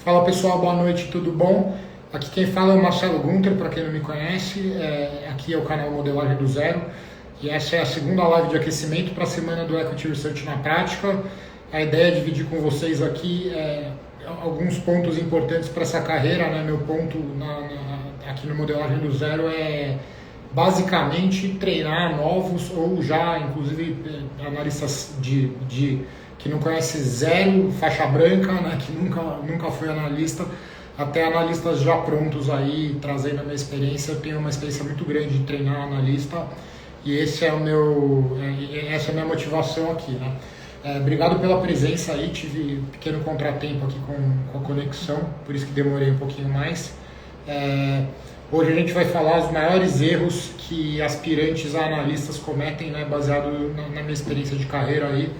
Fala pessoal, boa noite, tudo bom? Aqui quem fala é o Marcelo Gunter, para quem não me conhece, aqui é o canal Modelagem do Zero e essa é a segunda live de aquecimento para a semana do Equity Research na prática. A ideia é dividir com vocês aqui alguns pontos importantes para essa carreira, né? Meu ponto aqui no Modelagem do Zero é basicamente treinar novos ou já, inclusive, analistas que não conhece zero, faixa branca, né, que nunca foi analista, até analistas já prontos aí, trazendo a minha experiência. Eu tenho uma experiência muito grande de treinar analista e essa é a minha motivação aqui, né. Obrigado pela presença aí, tive um pequeno contratempo aqui com a conexão, por isso que demorei um pouquinho mais. Hoje a gente vai falar os maiores erros que aspirantes a analistas cometem, né, baseado na minha experiência de carreira aí.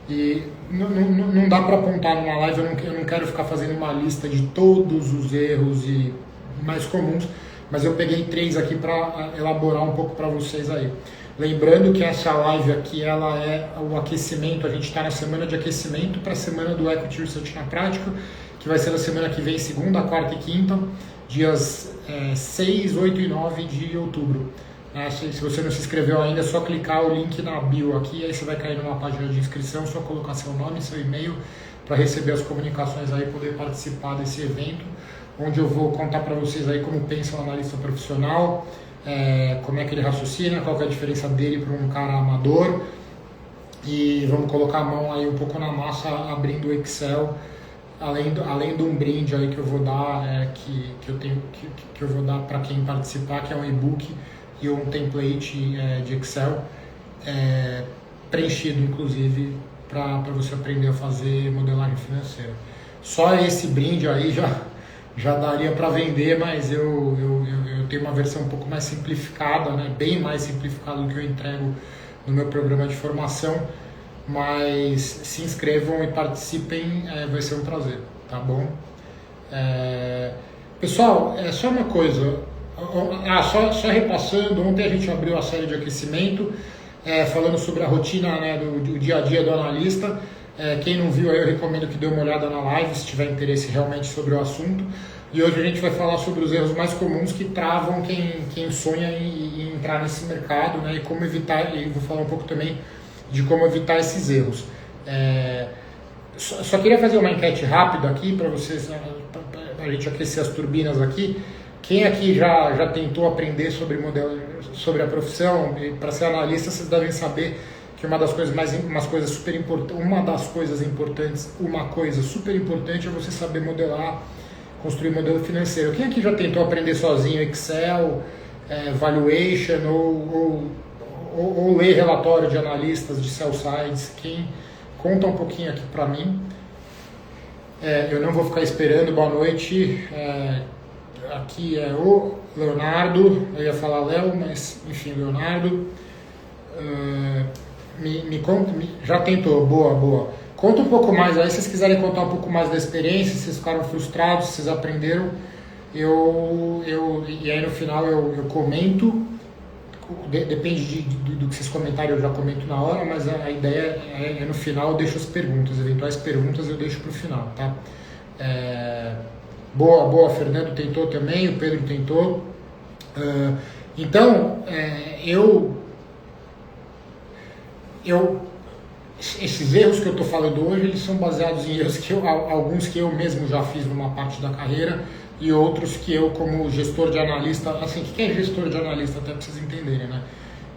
E não dá para apontar numa live, eu não quero ficar fazendo uma lista de todos os erros e mais comuns, mas eu peguei 3 aqui para elaborar um pouco para vocês aí. Lembrando que essa live aqui, ela é o aquecimento, a gente está na semana de aquecimento para a semana do Equity Research na prática, que vai ser na semana que vem, segunda, quarta e quinta, dias 6, 8 e 9 de outubro. Se você não se inscreveu ainda, é só clicar o link na bio aqui, aí você vai cair numa página de inscrição, só colocar seu nome, seu e-mail para receber as comunicações aí, poder participar desse evento, onde eu vou contar para vocês aí como pensa um analista profissional, como é que ele raciocina, qual que é a diferença dele para um cara amador, e vamos colocar a mão aí um pouco na massa abrindo o Excel, além de um brinde aí que eu vou dar, que eu vou dar para quem participar, que é um e-book e um template de Excel preenchido, inclusive, para você aprender a fazer modelagem financeira. Só esse brinde aí já daria para vender, mas eu tenho uma versão um pouco mais simplificada, né? Bem mais simplificada do que eu entrego no meu programa de formação, mas se inscrevam e participem, vai ser um prazer, tá bom? Pessoal, só uma coisa. Só repassando, ontem a gente abriu a série de aquecimento, falando sobre a rotina, né, do dia a dia do analista. Quem não viu aí, eu recomendo que dê uma olhada na live, se tiver interesse realmente sobre o assunto. E hoje a gente vai falar sobre os erros mais comuns que travam quem sonha em entrar nesse mercado, né, e como evitar, e vou falar um pouco também de como evitar esses erros. Só queria fazer uma enquete rápida aqui para vocês, para a gente aquecer as turbinas aqui. Quem aqui já tentou aprender sobre a profissão? Para ser analista, vocês devem saber que uma coisa super importante é você saber modelar, construir modelo financeiro. Quem aqui já tentou aprender sozinho Excel, valuation ou ler relatório de analistas de sell sides? Quem conta um pouquinho aqui para mim? Eu não vou ficar esperando. Boa noite. Aqui é o Leonardo, eu ia falar Léo, mas enfim, Leonardo. Me conta, já tentou, boa. Conta um pouco mais aí, se vocês quiserem contar um pouco mais da experiência, se vocês ficaram frustrados, se vocês aprenderam, e aí no final eu comento, depende do que vocês comentarem, eu já comento na hora, mas a ideia no final eu deixo as perguntas, eventuais perguntas eu deixo para o final, tá? Boa, Fernando tentou também, o Pedro tentou. Então, esses erros que eu estou falando hoje, eles são baseados em erros alguns que eu mesmo já fiz numa parte da carreira e outros que eu, como gestor de analista, assim, o que é gestor de analista, até para vocês entenderem, né?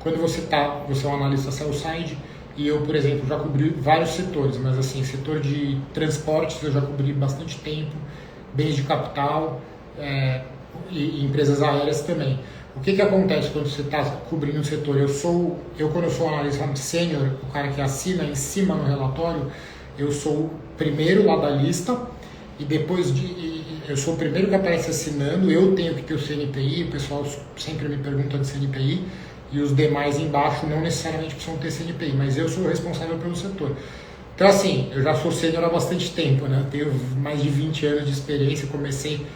Quando você é um analista sell-side, e eu, por exemplo, já cobri vários setores, mas assim, setor de transportes eu já cobri bastante tempo, bens de capital e empresas aéreas também. O que acontece quando você está cobrindo um setor? Quando eu sou analista sênior, o cara que assina em cima no relatório, eu sou o primeiro lá da lista e eu sou o primeiro que aparece assinando, eu tenho que ter o CNPI, o pessoal sempre me pergunta de CNPI e os demais embaixo não necessariamente precisam ter CNPI, mas eu sou o responsável pelo setor. Então assim, eu já sou sênior há bastante tempo, né? Tenho mais de 20 anos de experiência, comecei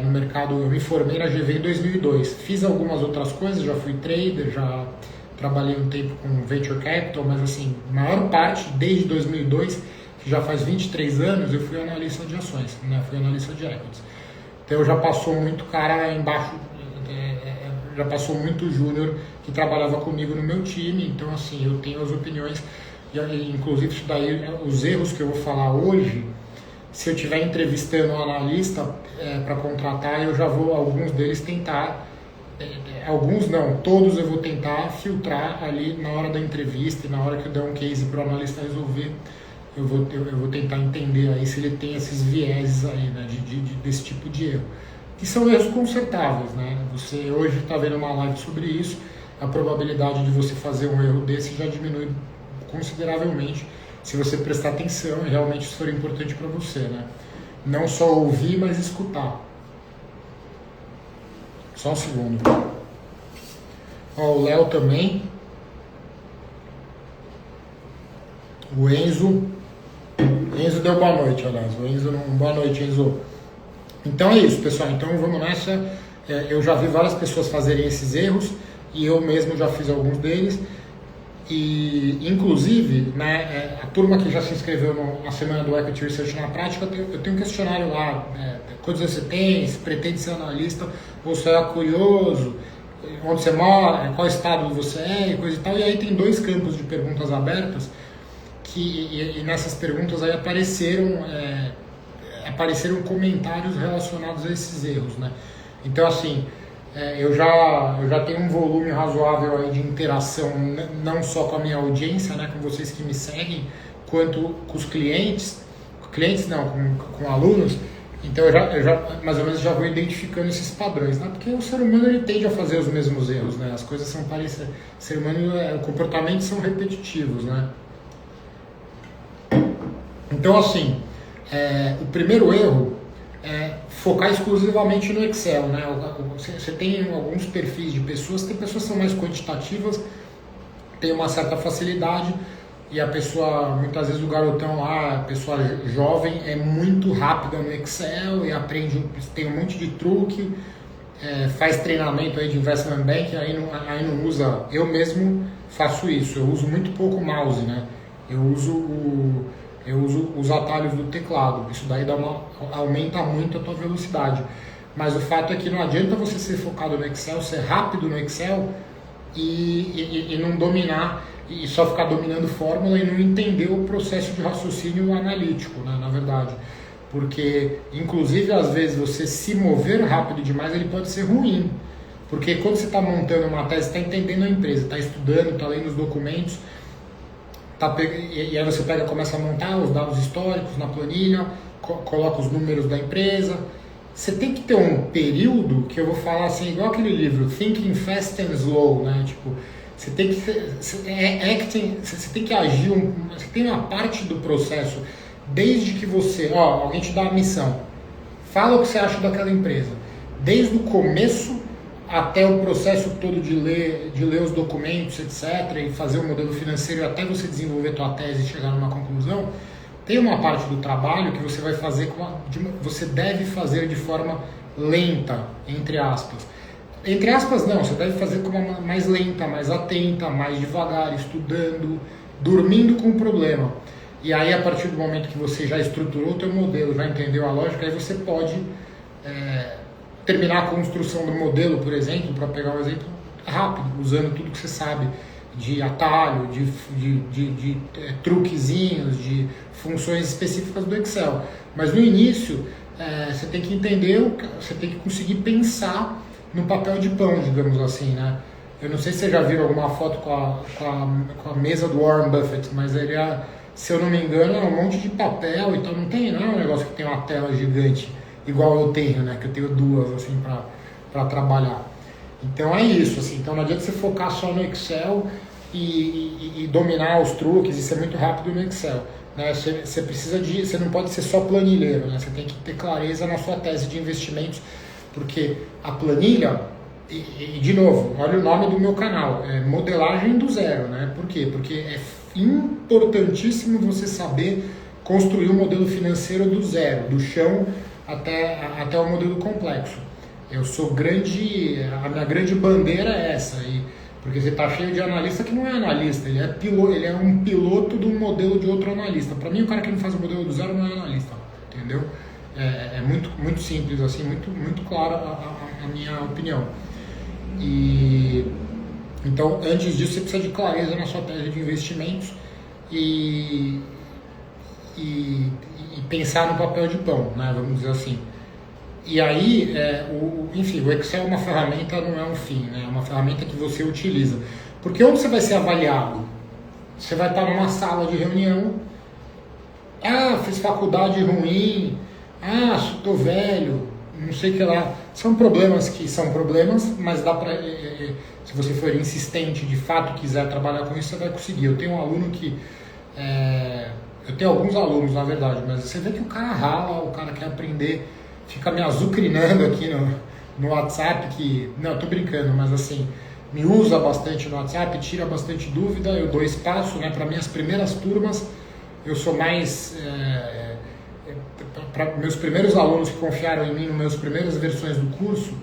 no mercado, eu me formei na GV em 2002. Fiz algumas outras coisas, já fui trader, já trabalhei um tempo com Venture Capital, mas assim, a maior parte, desde 2002, que já faz 23 anos eu fui analista de ações, né? Fui analista de equities. Então já passou muito cara embaixo, já passou muito júnior que trabalhava comigo no meu time, então assim, eu tenho as opiniões, e inclusive isso daí, os erros que eu vou falar hoje, se eu estiver entrevistando um analista para contratar, eu já vou, alguns deles tentar, alguns não, todos eu vou tentar filtrar ali na hora da entrevista e na hora que eu der um case para o analista resolver, eu vou tentar entender aí se ele tem esses vieses aí, né, desse tipo de erro. Que são erros consertáveis, né? Você hoje está vendo uma live sobre isso, a probabilidade de você fazer um erro desse já diminui consideravelmente se você prestar atenção e realmente isso for importante para você, né? Não só ouvir, mas escutar. Só um segundo. Ó, o Léo também. O Enzo deu boa noite, aliás. O Enzo não... Boa noite, Enzo. Então é isso, pessoal. Então vamos nessa. Eu já vi várias pessoas fazerem esses erros e eu mesmo já fiz alguns deles. E, inclusive, né, a turma que já se inscreveu na semana do Equity Research na prática, eu tenho um questionário lá, quantos você tem, se pretende ser analista, ou se é curioso, onde você mora, qual estado você é, e coisa e tal. E aí tem 2 campos de perguntas abertas, e nessas perguntas aí apareceram comentários relacionados a esses erros, né? Então, assim, eu já tenho um volume razoável aí de interação, não só com a minha audiência, né, com vocês que me seguem, quanto com os clientes não, com alunos. Então eu já mais ou menos já vou identificando esses padrões, né? Porque o ser humano ele tende a fazer os mesmos erros, né? As coisas são parecidas, o ser humano, comportamentos são repetitivos, né? Então, assim, o primeiro erro é focar exclusivamente no Excel, né? Você tem alguns perfis de pessoas, tem pessoas que são mais quantitativas, tem uma certa facilidade, e a pessoa, muitas vezes o garotão lá, a pessoa jovem, é muito rápida no Excel e aprende, tem um monte de truque, faz treinamento aí de investment banking, aí não usa. Eu mesmo faço isso, eu uso muito pouco o mouse, né? Eu uso os atalhos do teclado, isso daí aumenta muito a tua velocidade. Mas o fato é que não adianta você ser focado no Excel, ser rápido no Excel e não dominar, e só ficar dominando fórmula e não entender o processo de raciocínio analítico, né, na verdade. Porque, inclusive, às vezes você se mover rápido demais, ele pode ser ruim. Porque quando você está montando uma tese, você está entendendo a empresa, está estudando, está lendo os documentos, e aí você começa a montar os dados históricos na planilha, coloca os números da empresa. Você tem que ter um período que eu vou falar assim, igual aquele livro, Thinking Fast and Slow, né? Tipo, você tem que agir, você tem uma parte do processo, desde que alguém te dá a missão, fala o que você acha daquela empresa, desde o começo até o processo todo de ler os documentos, etc., e fazer o modelo financeiro até você desenvolver tua tese e chegar numa conclusão, tem uma parte do trabalho que você vai fazer, você deve fazer de forma lenta, entre aspas. Entre aspas não, você deve fazer como mais lenta, mais atenta, mais devagar, estudando, dormindo com o problema. E aí, a partir do momento que você já estruturou o teu modelo, já entendeu a lógica, aí você pode terminar a construção do modelo, por exemplo, para pegar um exemplo rápido, usando tudo que você sabe de atalho, de truquezinhos, de funções específicas do Excel. Mas no início, você tem que entender, você tem que conseguir pensar no papel de pão, digamos assim, né? Eu não sei se vocês já viram alguma foto com a mesa do Warren Buffett, mas ele se eu não me engano, é um monte de papel, então não é um negócio que tem uma tela gigante, igual eu tenho, né? Que eu tenho 2, assim, para trabalhar. Então é isso, assim. Então não adianta você focar só no Excel e dominar os truques e ser muito rápido no Excel, né? Você não pode ser só planilheiro, né? Você tem que ter clareza na sua tese de investimentos, porque a planilha, e de novo, olha o nome do meu canal, é modelagem do zero, né? Por quê? Porque é importantíssimo você saber construir um modelo financeiro do zero, do chão até o modelo complexo. A minha grande bandeira é essa, e Porque você está cheio de analista que não é analista, ele é um piloto de um modelo de outro analista. Para mim, o cara que não faz o modelo do zero não é analista, entendeu? É muito simples, assim, muito clara a minha opinião. E então, antes disso, você precisa de clareza na sua tese de investimentos e pensar no papel de pão, né, vamos dizer assim. E aí, enfim, o Excel é uma ferramenta, não é um fim, né? É uma ferramenta que você utiliza. Porque onde você vai ser avaliado? Você vai estar numa sala de reunião. Ah, fiz faculdade ruim. Ah, estou velho. Não sei o que lá. São problemas que são problemas, mas dá pra... se você for insistente, de fato, quiser trabalhar com isso, você vai conseguir. Eu tenho um aluno que... eu tenho alguns alunos, na verdade, mas você vê que o cara rala, o cara quer aprender... Fica me azucrinando aqui no WhatsApp, que, não, eu tô brincando, mas assim, me usa bastante no WhatsApp, tira bastante dúvida, eu dou espaço, né, para minhas primeiras turmas, eu sou mais, para meus primeiros alunos que confiaram em mim, nas minhas primeiras versões do curso,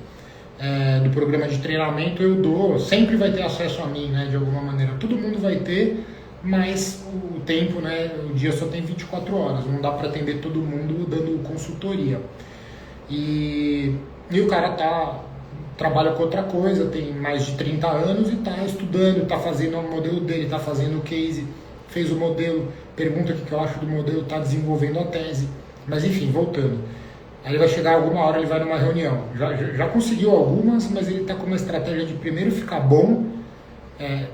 do programa de treinamento, eu dou, sempre vai ter acesso a mim, né, de alguma maneira, todo mundo vai ter, mas o tempo, né, o dia só tem 24 horas, não dá para atender todo mundo dando consultoria. E o cara trabalha com outra coisa, tem mais de 30 anos e está estudando, está fazendo o modelo dele, está fazendo o case, fez o modelo, pergunta o que eu acho do modelo, está desenvolvendo a tese. Mas enfim, voltando. Aí ele vai chegar alguma hora, ele vai numa reunião. Já conseguiu algumas, mas ele está com uma estratégia de primeiro ficar bom,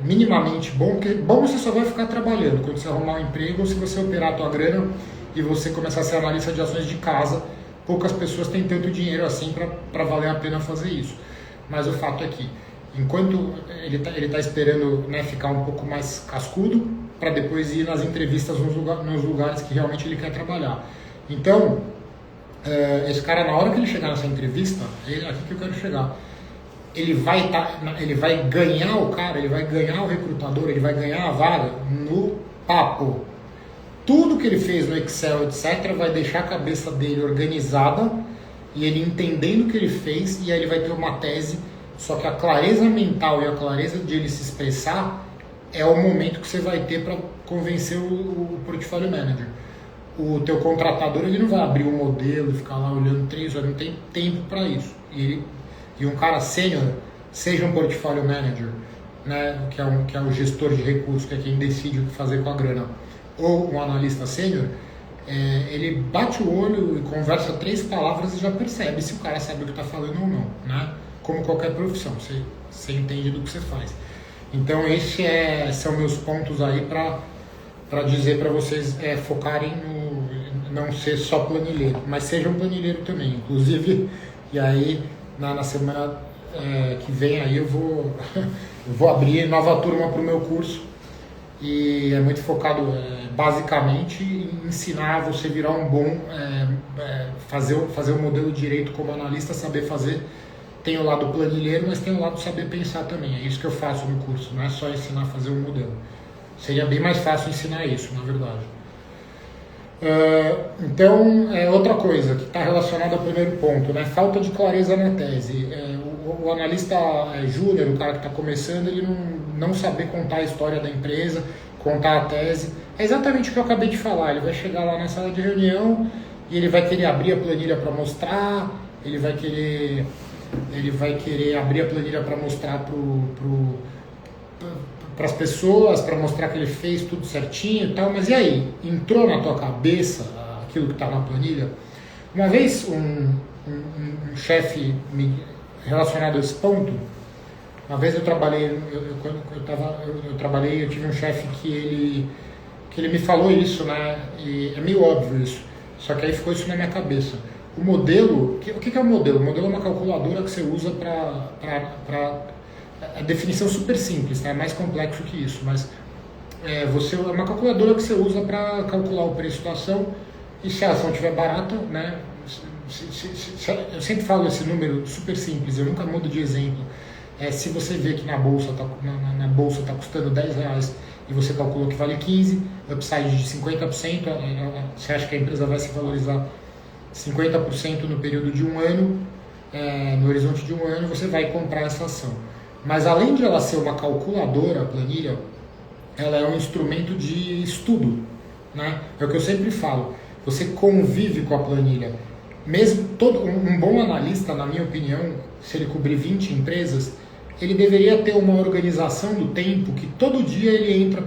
minimamente bom, porque bom você só vai ficar trabalhando quando você arrumar um emprego ou se você operar a tua grana e você começar a ser analista de ações de casa. Poucas pessoas têm tanto dinheiro assim para valer a pena fazer isso. Mas o fato é que, enquanto ele tá esperando, né, ficar um pouco mais cascudo, para depois ir nas entrevistas nos lugares que realmente ele quer trabalhar. Então, esse cara, na hora que ele chegar nessa entrevista, aqui que eu quero chegar, ele vai ganhar o cara, ele vai ganhar o recrutador, ele vai ganhar a vaga no papo. Tudo que ele fez no Excel, etc., vai deixar a cabeça dele organizada e ele entendendo o que ele fez, e aí ele vai ter uma tese, só que a clareza mental e a clareza de ele se expressar é o momento que você vai ter para convencer o portfólio manager. O teu contratador, ele não vai abrir um modelo e ficar lá olhando 3 horas, não tem tempo para isso. E um cara sênior, seja um portfólio manager, né, que é o gestor de recursos, que é quem decide o que fazer com a grana, ou um analista sênior, ele bate o olho e conversa 3 palavras e já percebe se o cara sabe o que está falando ou não, né? Como qualquer profissão, você entende do que você faz. Então esses são meus pontos aí para dizer para vocês focarem no não ser só planilheiro, mas sejam planilheiro também, inclusive. E aí na semana que vem aí eu vou abrir nova turma para o meu curso. E é muito focado basicamente em ensinar você virar um bom, fazer o modelo direito como analista, saber fazer. Tem o lado planilheiro, mas tem o lado saber pensar também. É isso que eu faço no curso, não é só ensinar a fazer o modelo. Seria bem mais fácil ensinar isso, na verdade. Então, outra coisa que está relacionada ao primeiro ponto, né? Falta de clareza na tese. O analista júnior, o cara que está começando, ele não saber contar a história da empresa, contar a tese. É exatamente o que eu acabei de falar. Ele vai chegar lá na sala de reunião e ele vai querer abrir a planilha para mostrar, ele vai querer abrir a planilha para mostrar para as pessoas, para mostrar que ele fez tudo certinho e tal. Mas e aí? Entrou na tua cabeça aquilo que está na planilha? Uma vez um chefe relacionado a esse ponto, uma vez eu trabalhei, eu tive um chefe que ele me falou isso, né? E é meio óbvio isso, só que aí ficou isso na minha cabeça. O modelo, o que é o modelo? O modelo é uma calculadora que você usa a definição super simples, tá? É mais complexo que isso, mas é uma calculadora que você usa para calcular o preço da ação, e se a ação estiver barata, né? Eu sempre falo esse número super simples, eu nunca mudo de exemplo. Se você vê que na bolsa está custando R$10 e você calculou que vale 15, upside de 50%, você acha que a empresa vai se valorizar 50% no período de um ano, no horizonte de um ano, você vai comprar essa ação. Mas além de ela ser uma calculadora, a planilha, ela é um instrumento de estudo, né? É o que eu sempre falo, você convive com a planilha. Mesmo um bom analista, na minha opinião, se ele cobrir 20 empresas, ele deveria ter uma organização do tempo que todo dia ele entra,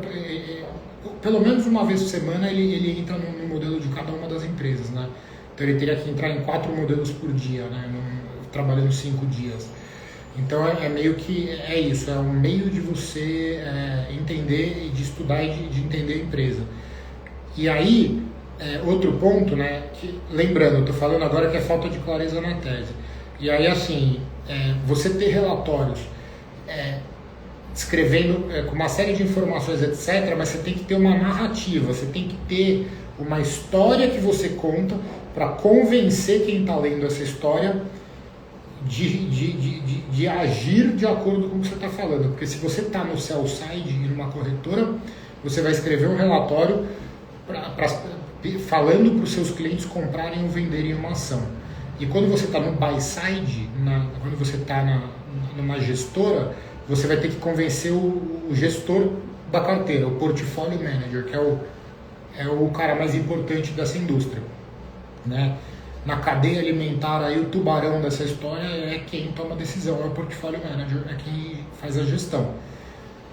pelo menos uma vez por semana, ele entra no modelo de cada uma das empresas, né? Então ele teria que entrar em 4 modelos por dia, né? Trabalhando 5 dias. Então é meio que é isso, é um meio de você entender, de estudar e de entender a empresa. E aí, outro ponto, né, que, lembrando, eu estou falando agora que é falta de clareza na tese. E aí, assim, você ter relatórios escrevendo com uma série de informações, etc., mas você tem que ter uma narrativa, você tem que ter uma história que você conta para convencer quem está lendo essa história de agir de acordo com o que você está falando. Porque se você está no sell side e numa corretora, você vai escrever um relatório falando para os seus clientes comprarem ou venderem uma ação. E quando você está no buy side, quando você está numa gestora, você vai ter que convencer o gestor da carteira, o portfólio manager, que é o cara mais importante dessa indústria, né? Na cadeia alimentar, aí, o tubarão dessa história é quem toma a decisão, é o portfólio manager, é quem faz a gestão.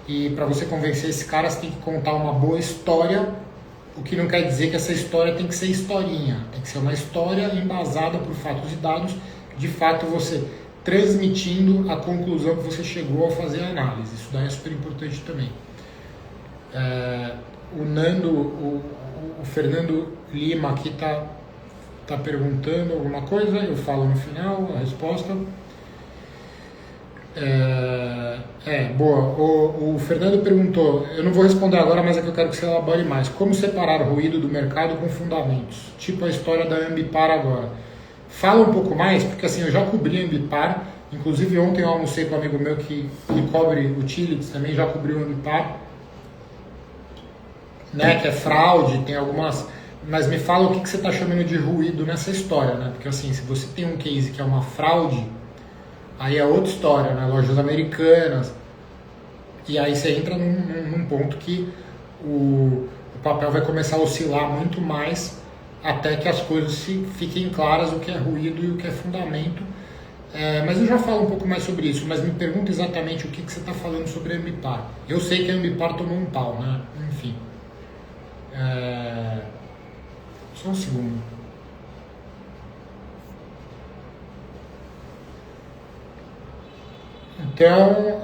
E para você convencer esse cara, você tem que contar uma boa história, o que não quer dizer que essa história tem que ser historinha, tem que ser uma história embasada por fatos e dados, de fato você transmitindo a conclusão que você chegou ao fazer a análise. Isso daí é super importante também. O Fernando Lima aqui está perguntando alguma coisa, eu falo no final a resposta. Boa. O Fernando perguntou, eu não vou responder agora, mas é que eu quero que você elabore mais. Como separar ruído do mercado com fundamentos? Tipo a história da Ambipar agora. Fala um pouco mais, porque assim, eu já cobri a Ambipar, inclusive ontem eu almocei com um amigo meu que cobre utilities, também já cobriu a Ambipar, né, que é fraude, tem algumas... Mas me fala o que você está chamando de ruído nessa história, né? Porque assim, se você tem um case que é uma fraude, aí é outra história, né? Lojas americanas, e aí você entra num ponto que o papel vai começar a oscilar muito mais até que as coisas fiquem claras, o que é ruído e o que é fundamento. Mas eu já falo um pouco mais sobre isso, mas me pergunta exatamente o que você está falando sobre a Ambipar. Eu sei que a Ambipar tomou um pau, né? Enfim. Só um segundo. Então,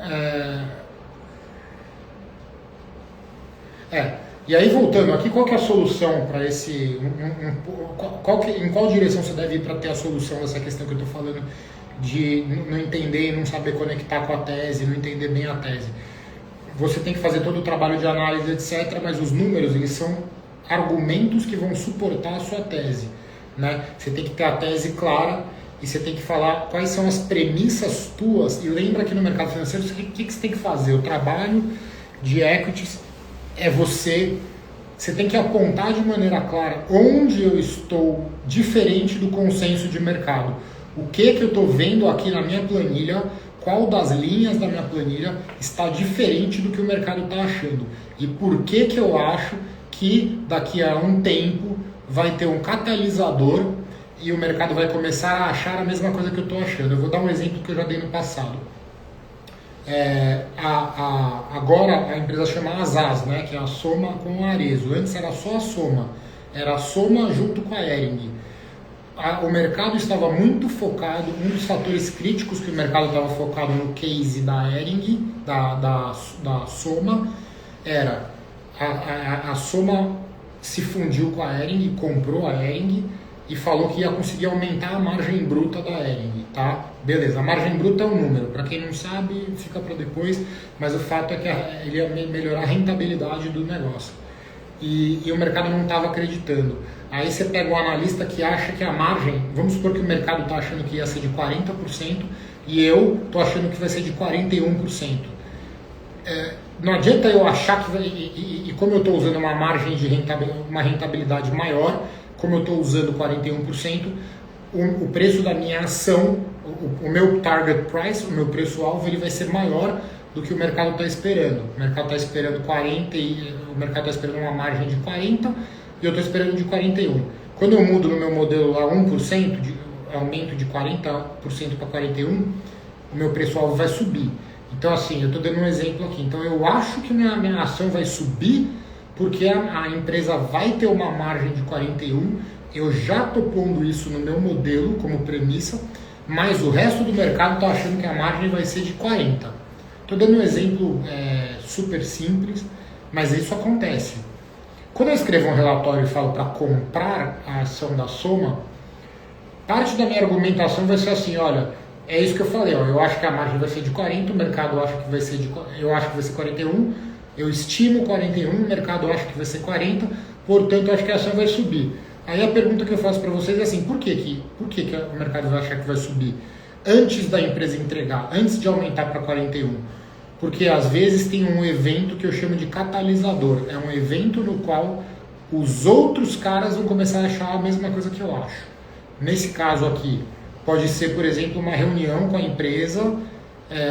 e aí voltando aqui, qual que é a solução para esse... em qual direção você deve ir para ter a solução dessa questão que eu estou falando de não entender e não saber conectar com a tese, não entender bem a tese? Você tem que fazer todo o trabalho de análise, etc., mas os números, eles são argumentos que vão suportar a sua tese, né? Você tem que ter a tese clara e você tem que falar quais são as premissas tuas. E lembra que no mercado financeiro, o que você tem que fazer? O trabalho de equities é você tem que apontar de maneira clara onde eu estou diferente do consenso de mercado. O que eu estou vendo aqui na minha planilha, qual das linhas da minha planilha está diferente do que o mercado está achando. E por que eu acho que daqui a um tempo vai ter um catalisador e o mercado vai começar a achar a mesma coisa que eu estou achando. Eu vou dar um exemplo que eu já dei no passado. Agora a empresa chama Azaz, né, que é a Soma com a Arezzo. Antes era só a Soma, era a Soma junto com a Hering. O mercado estava muito focado, um dos fatores críticos que o mercado estava focado no case da Hering, da Soma, era a Soma se fundiu com a Hering, comprou a Hering e falou que ia conseguir aumentar a margem bruta da Hering, tá? Beleza, a margem bruta é um número, para quem não sabe, fica para depois, mas o fato é que ele ia melhorar a rentabilidade do negócio. E o mercado não estava acreditando. Aí você pega um analista que acha que a margem, vamos supor que o mercado está achando que ia ser de 40% e eu estou achando que vai ser de 41%. Não adianta eu achar que e como eu estou usando uma margem de uma rentabilidade maior, como eu estou usando 41%, o preço da minha ação o meu target price, o meu preço-alvo, ele vai ser maior do que o mercado está esperando. O mercado está esperando 40 e o mercado está esperando uma margem de 40 e eu estou esperando de 41. Quando eu mudo no meu modelo lá 1%, aumento de 40% para 41%, o meu preço-alvo vai subir. Então, assim, eu estou dando um exemplo aqui. Então, eu acho que minha ação vai subir porque a empresa vai ter uma margem de 41. Eu já estou pondo isso no meu modelo como premissa, mas o resto do mercado está achando que a margem vai ser de 40. Estou dando um exemplo super simples, mas isso acontece. Quando eu escrevo um relatório e falo para comprar a ação da Soma, parte da minha argumentação vai ser assim, olha, é isso que eu falei, ó, eu acho que a margem vai ser de 40, o mercado acha que vai ser eu acho que vai ser 41, eu estimo 41, o mercado acha que vai ser 40, portanto eu acho que a ação vai subir. Aí a pergunta que eu faço para vocês é assim, por que o mercado vai achar que vai subir antes da empresa entregar, antes de aumentar para 41? Porque às vezes tem um evento que eu chamo de catalisador, é um evento no qual os outros caras vão começar a achar a mesma coisa que eu acho. Nesse caso aqui, pode ser, por exemplo, uma reunião com a empresa,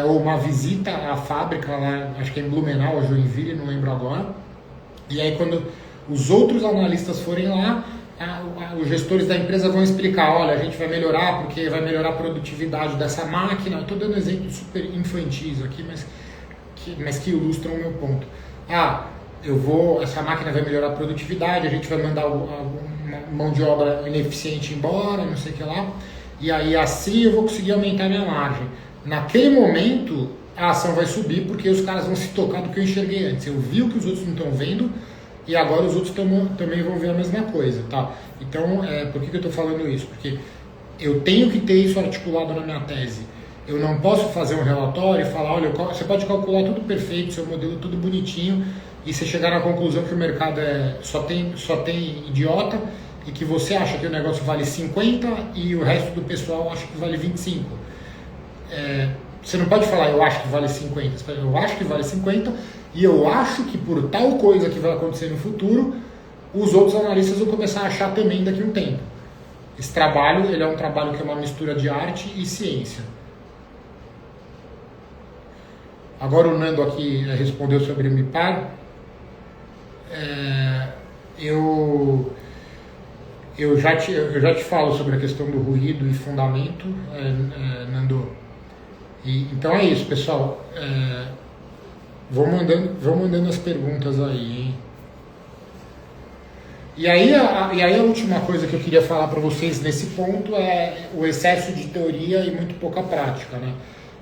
ou uma visita à fábrica, lá, acho que é em Blumenau, ou Joinville, não lembro agora. E aí quando os outros analistas forem lá, os gestores da empresa vão explicar, olha, a gente vai melhorar porque vai melhorar a produtividade dessa máquina. Eu estou dando exemplos super infantis aqui, mas que ilustram o meu ponto. Essa máquina vai melhorar a produtividade, a gente vai mandar uma mão de obra ineficiente embora, não sei o que lá, e aí assim eu vou conseguir aumentar minha margem. Naquele momento, a ação vai subir porque os caras vão se tocar do que eu enxerguei antes. Eu vi o que os outros não estão vendo e agora os outros também vão ver a mesma coisa, tá? Então, por que eu estou falando isso? Porque eu tenho que ter isso articulado na minha tese. Eu não posso fazer um relatório e falar, olha, você pode calcular tudo perfeito, seu modelo tudo bonitinho, e você chegar na conclusão que o mercado só tem idiota e que você acha que o negócio vale 50 e o resto do pessoal acha que vale 25. Você não pode falar, eu acho que vale 50, você fala, eu acho que vale 50 e eu acho que por tal coisa que vai acontecer no futuro, os outros analistas vão começar a achar também daqui a um tempo. Esse trabalho, ele é um trabalho que é uma mistura de arte e ciência. Agora o Nando aqui respondeu sobre o MIPAR. Eu já te falo sobre a questão do ruído e fundamento, Nando. Então é isso, pessoal. Vão mandando as perguntas aí, hein? E aí a última coisa que eu queria falar para vocês nesse ponto é o excesso de teoria e muito pouca prática, né?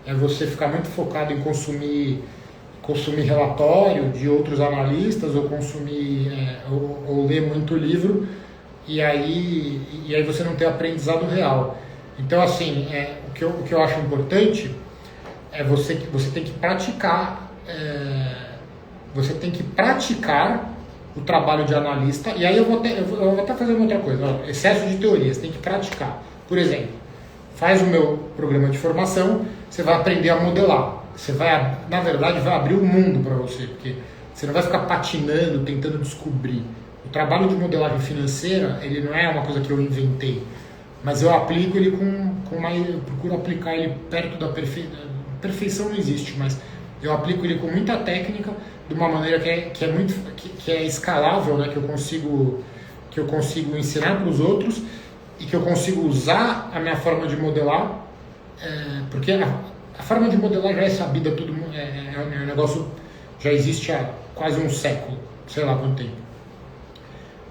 É você ficar muito focado em consumir relatório de outros analistas ou ou ler muito livro e aí você não ter aprendizado real. Então, assim, o que eu acho importante é você tem que praticar o trabalho de analista. E aí eu vou até fazer uma outra coisa. Excesso de teoria, você tem que praticar. Por exemplo, faz o meu programa de formação, você vai aprender a modelar. Você na verdade, vai abrir o mundo para você, porque você não vai ficar patinando, tentando descobrir. O trabalho de modelagem financeira, ele não é uma coisa que eu inventei, mas eu aplico ele eu procuro aplicar ele perto da perfeição. Perfeição não existe, mas eu aplico ele com muita técnica, de uma maneira que é escalável, né? que eu consigo ensinar para os outros e que eu consigo usar a minha forma de modelar, porque a forma de modelar já é sabida, todo mundo, um negócio já existe há quase um século, sei lá quanto tempo.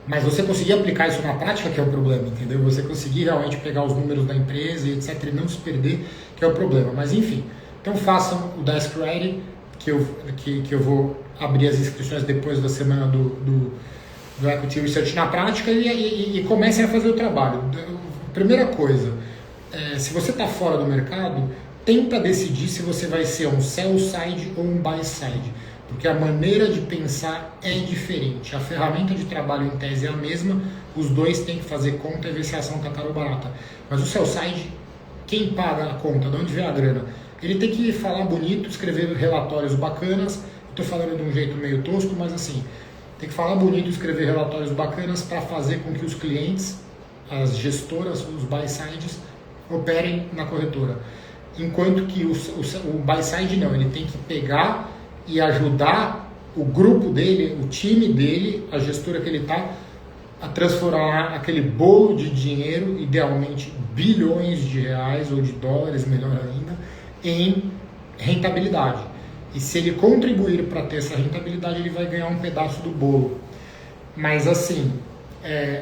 Mas você conseguir aplicar isso na prática que é o problema, entendeu? Você conseguir realmente pegar os números da empresa e etc e não se perder, que é o problema. Mas enfim, então façam o Desk Ready, que eu vou abrir as inscrições depois da semana do Equity Research na prática e comecem a fazer o trabalho. Primeira coisa, se você está fora do mercado, tenta decidir se você vai ser um sell side ou um buy side, porque a maneira de pensar é diferente. A ferramenta de trabalho em tese é a mesma, os dois têm que fazer conta e ver se a ação está cara ou barata. Mas o sell side, quem paga a conta, de onde vem a grana? Ele tem que falar bonito, escrever relatórios bacanas. Estou falando de um jeito meio tosco, mas assim, tem que falar bonito, escrever relatórios bacanas para fazer com que os clientes, as gestoras, os buy sides, operem na corretora. Enquanto que o buy side não, ele tem que pegar e ajudar o grupo dele, o time dele, a gestora que ele está, a transformar aquele bolo de dinheiro, idealmente bilhões de reais ou de dólares, melhor ainda, em rentabilidade. E se ele contribuir para ter essa rentabilidade, ele vai ganhar um pedaço do bolo. Mas assim,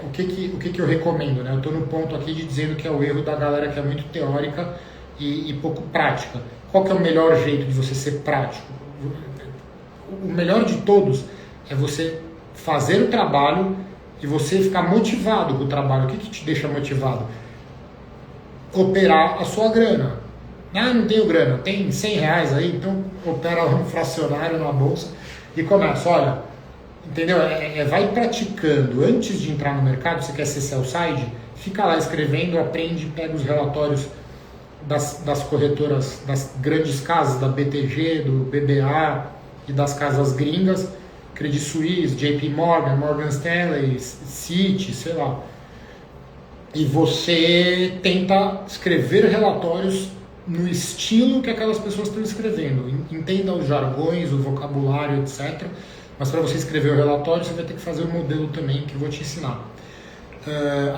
o que eu recomendo? Né? Eu estou no ponto aqui de dizendo que é o erro da galera que é muito teórica e pouco prática. Qual que é o melhor jeito de você ser prático? O melhor de todos é você fazer o trabalho e você ficar motivado com o trabalho. O que te deixa motivado? Operar a sua grana. Ah, não tenho grana, tem 100 reais aí, então opera um fracionário na bolsa e começa. Olha, entendeu? Vai praticando. Antes de entrar no mercado, você quer ser sell-side, fica lá escrevendo, aprende, pega os relatórios das corretoras, das grandes casas, da BTG, do BBA e das casas gringas, Credit Suisse, JP Morgan, Morgan Stanley, Citi, sei lá. E você tenta escrever relatórios no estilo que aquelas pessoas estão escrevendo. Entenda os jargões, o vocabulário, etc. Mas para você escrever o relatório, você vai ter que fazer o modelo também, que eu vou te ensinar.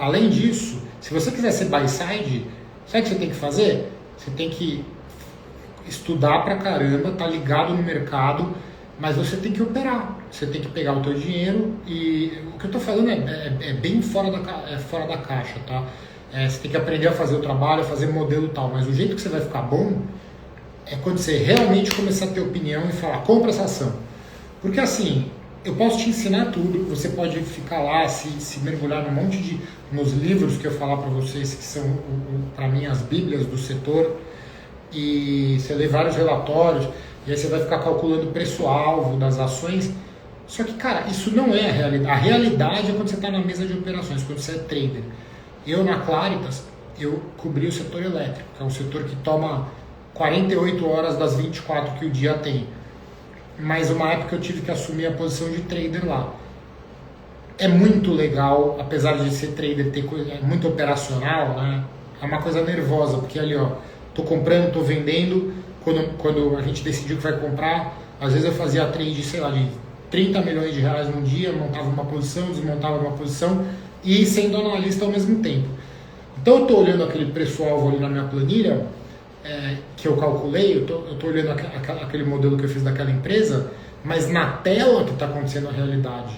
Além disso, se você quiser ser buy-side, sabe o que você tem que fazer? Você tem que estudar pra caramba, tá ligado no mercado, mas você tem que operar. Você tem que pegar o teu dinheiro e o que eu tô falando é bem fora da caixa, tá? Você tem que aprender a fazer o trabalho, a fazer modelo e tal, mas o jeito que você vai ficar bom é quando você realmente começar a ter opinião e falar, compra essa ação. Porque assim, eu posso te ensinar tudo, você pode ficar lá, se mergulhar num monte nos livros que eu falar para vocês, que são, para mim, as bíblias do setor, e você lê vários relatórios, e aí você vai ficar calculando o preço-alvo das ações. Só que, cara, isso não é a realidade. A realidade é quando você está na mesa de operações, quando você é trader. Eu, na Claritas, eu cobri o setor elétrico, que é um setor que toma 48 horas das 24 que o dia tem. Mas uma época eu tive que assumir a posição de trader lá. É muito legal, apesar de ser trader, é muito operacional, né? É uma coisa nervosa, porque ali, ó, tô comprando, tô vendendo. Quando a gente decidiu que vai comprar, às vezes eu fazia trade, sei lá, de 30 milhões de reais num dia, montava uma posição, desmontava uma posição e sendo analista ao mesmo tempo. Então eu tô olhando aquele preço-alvo ali na minha planilha, que eu calculei, eu tô olhando aquele modelo que eu fiz daquela empresa, mas na tela que está acontecendo a realidade.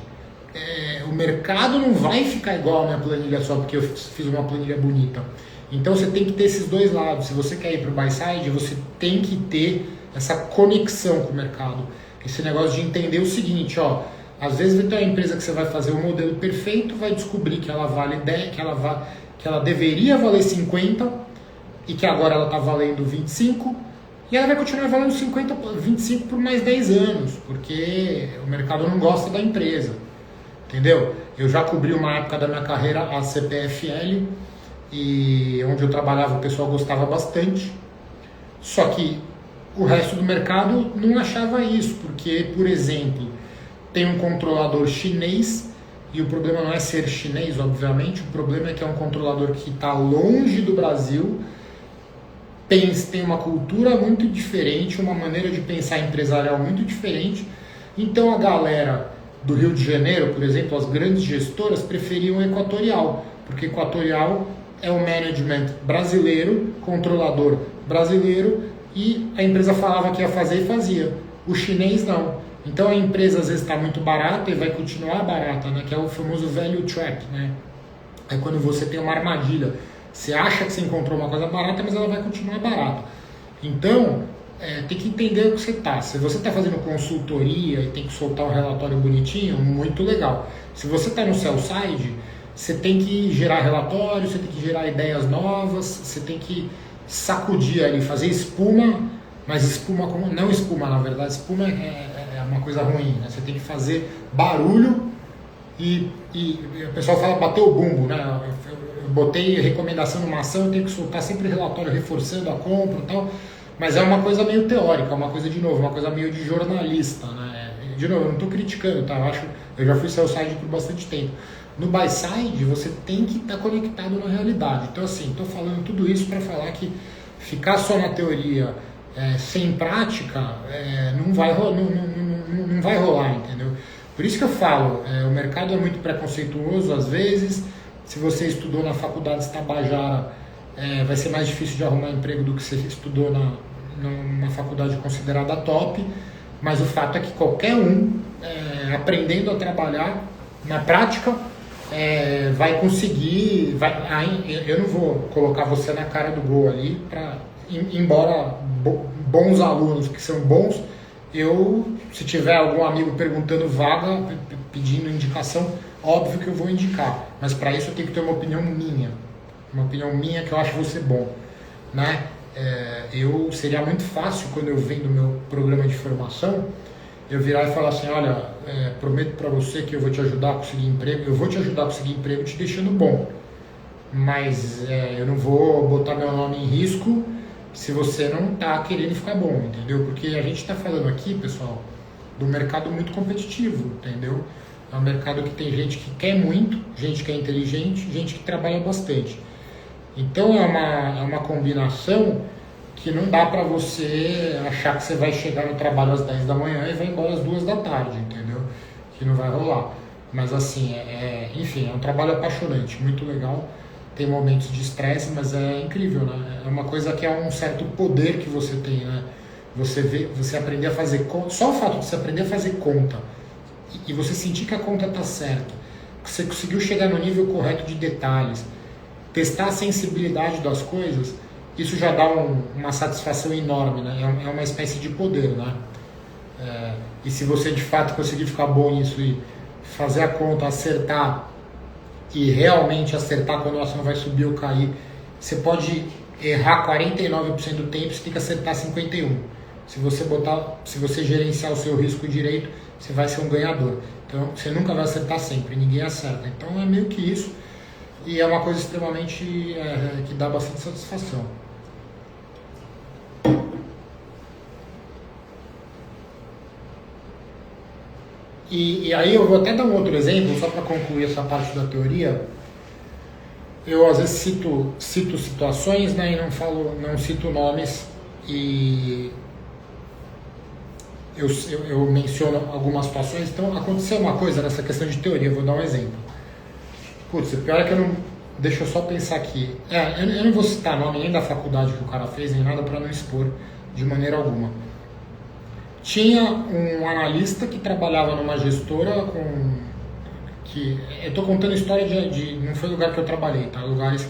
O mercado não vai ficar igual a minha planilha só porque eu fiz uma planilha bonita. Então você tem que ter esses dois lados. Se você quer ir para o buy side, você tem que ter essa conexão com o mercado. Esse negócio de entender o seguinte, ó, às vezes vai ter uma empresa que você vai fazer o modelo perfeito, vai descobrir que ela vale 10, que ela deveria valer 50 e que agora ela está valendo 25 e ela vai continuar valendo 25 por mais 10 anos, porque o mercado não gosta da empresa, entendeu? Eu já cobri uma época da minha carreira a CPFL, e onde eu trabalhava o pessoal gostava bastante, só que o resto do mercado não achava isso, porque, por exemplo, tem um controlador chinês, e o problema não é ser chinês, obviamente, o problema é que é um controlador que está longe do Brasil, tem uma cultura muito diferente, uma maneira de pensar empresarial muito diferente. Então a galera do Rio de Janeiro, por exemplo, as grandes gestoras preferiam o Equatorial, porque Equatorial é o management brasileiro, controlador brasileiro, e a empresa falava que ia fazer e fazia. O chinês não. Então a empresa às vezes está muito barata e vai continuar barata, né? Que é o famoso value trap, né? É quando você tem uma armadilha. Você acha que você encontrou uma coisa barata, mas ela vai continuar barata. Então, tem que entender o que você está. Se você está fazendo consultoria e tem que soltar um relatório bonitinho, muito legal. Se você está no sell side, você tem que gerar relatório, você tem que gerar ideias novas, você tem que sacudir ali, fazer espuma, mas espuma, não espuma na verdade, espuma é uma coisa ruim, né? Você tem que fazer barulho e o pessoal fala bater o bumbo, né? Eu botei recomendação numa ação, eu tenho que soltar sempre relatório reforçando a compra e tal, mas é uma coisa meio teórica, uma coisa de novo, uma coisa meio de jornalista, né? De novo, eu não estou criticando, tá? Eu já fui sell side por bastante tempo, No buy side, você tem que estar conectado na realidade. Então, assim, estou falando tudo isso para falar que ficar só na teoria sem prática não vai rolar, entendeu? Por isso que eu falo, o mercado é muito preconceituoso às vezes. Se você estudou na faculdade Tabajara, vai ser mais difícil de arrumar emprego do que se estudou numa faculdade considerada top. Mas o fato é que qualquer um, aprendendo a trabalhar na prática, vai conseguir. Eu não vou colocar você na cara do gol ali, embora bons alunos que são bons, se tiver algum amigo perguntando vaga, pedindo indicação, óbvio que eu vou indicar. Mas para isso eu tenho que ter uma opinião minha que eu acho você bom, né? Seria muito fácil, quando eu venho do meu programa de formação, eu virar e falar assim, olha, prometo para você que eu vou te ajudar a conseguir emprego, eu vou te ajudar a conseguir emprego te deixando bom, mas eu não vou botar meu nome em risco se você não está querendo ficar bom, entendeu? Porque a gente está falando aqui, pessoal, do mercado muito competitivo, entendeu? É um mercado que tem gente que quer muito, gente que é inteligente, gente que trabalha bastante. Então é uma combinação que não dá para você achar que você vai chegar no trabalho às 10 da manhã e vai embora às 2 da tarde, entendeu? Que não vai rolar. Mas assim, enfim, é um trabalho apaixonante, muito legal. Tem momentos de estresse, mas é incrível, né? É uma coisa que é um certo poder que você tem, né? Você aprender a fazer conta, só o fato de você aprender a fazer conta e você sentir que a conta está certa, que você conseguiu chegar no nível correto de detalhes, testar a sensibilidade das coisas, isso já dá uma satisfação enorme, né? É uma espécie de poder, né? E se você de fato conseguir ficar bom nisso e fazer a conta, acertar e realmente acertar quando a ação vai subir ou cair, você pode errar 49% do tempo, você tem que acertar 51%. Se você gerenciar o seu risco direito, você vai ser um ganhador. Então você nunca vai acertar sempre, ninguém acerta. Então é meio que isso. E é uma coisa extremamente que dá bastante satisfação. E aí eu vou até dar um outro exemplo, só para concluir essa parte da teoria. Eu às vezes cito situações, né, e não cito nomes, e eu menciono algumas situações. Então aconteceu uma coisa nessa questão de teoria, eu vou dar um exemplo. Putz, o pior é que eu não... Deixa eu só pensar aqui. Eu não vou citar nome nem da faculdade que o cara fez, nem nada, para não expor de maneira alguma. Tinha um analista que trabalhava numa gestora eu estou contando história não foi lugar que eu trabalhei, tá? Lugares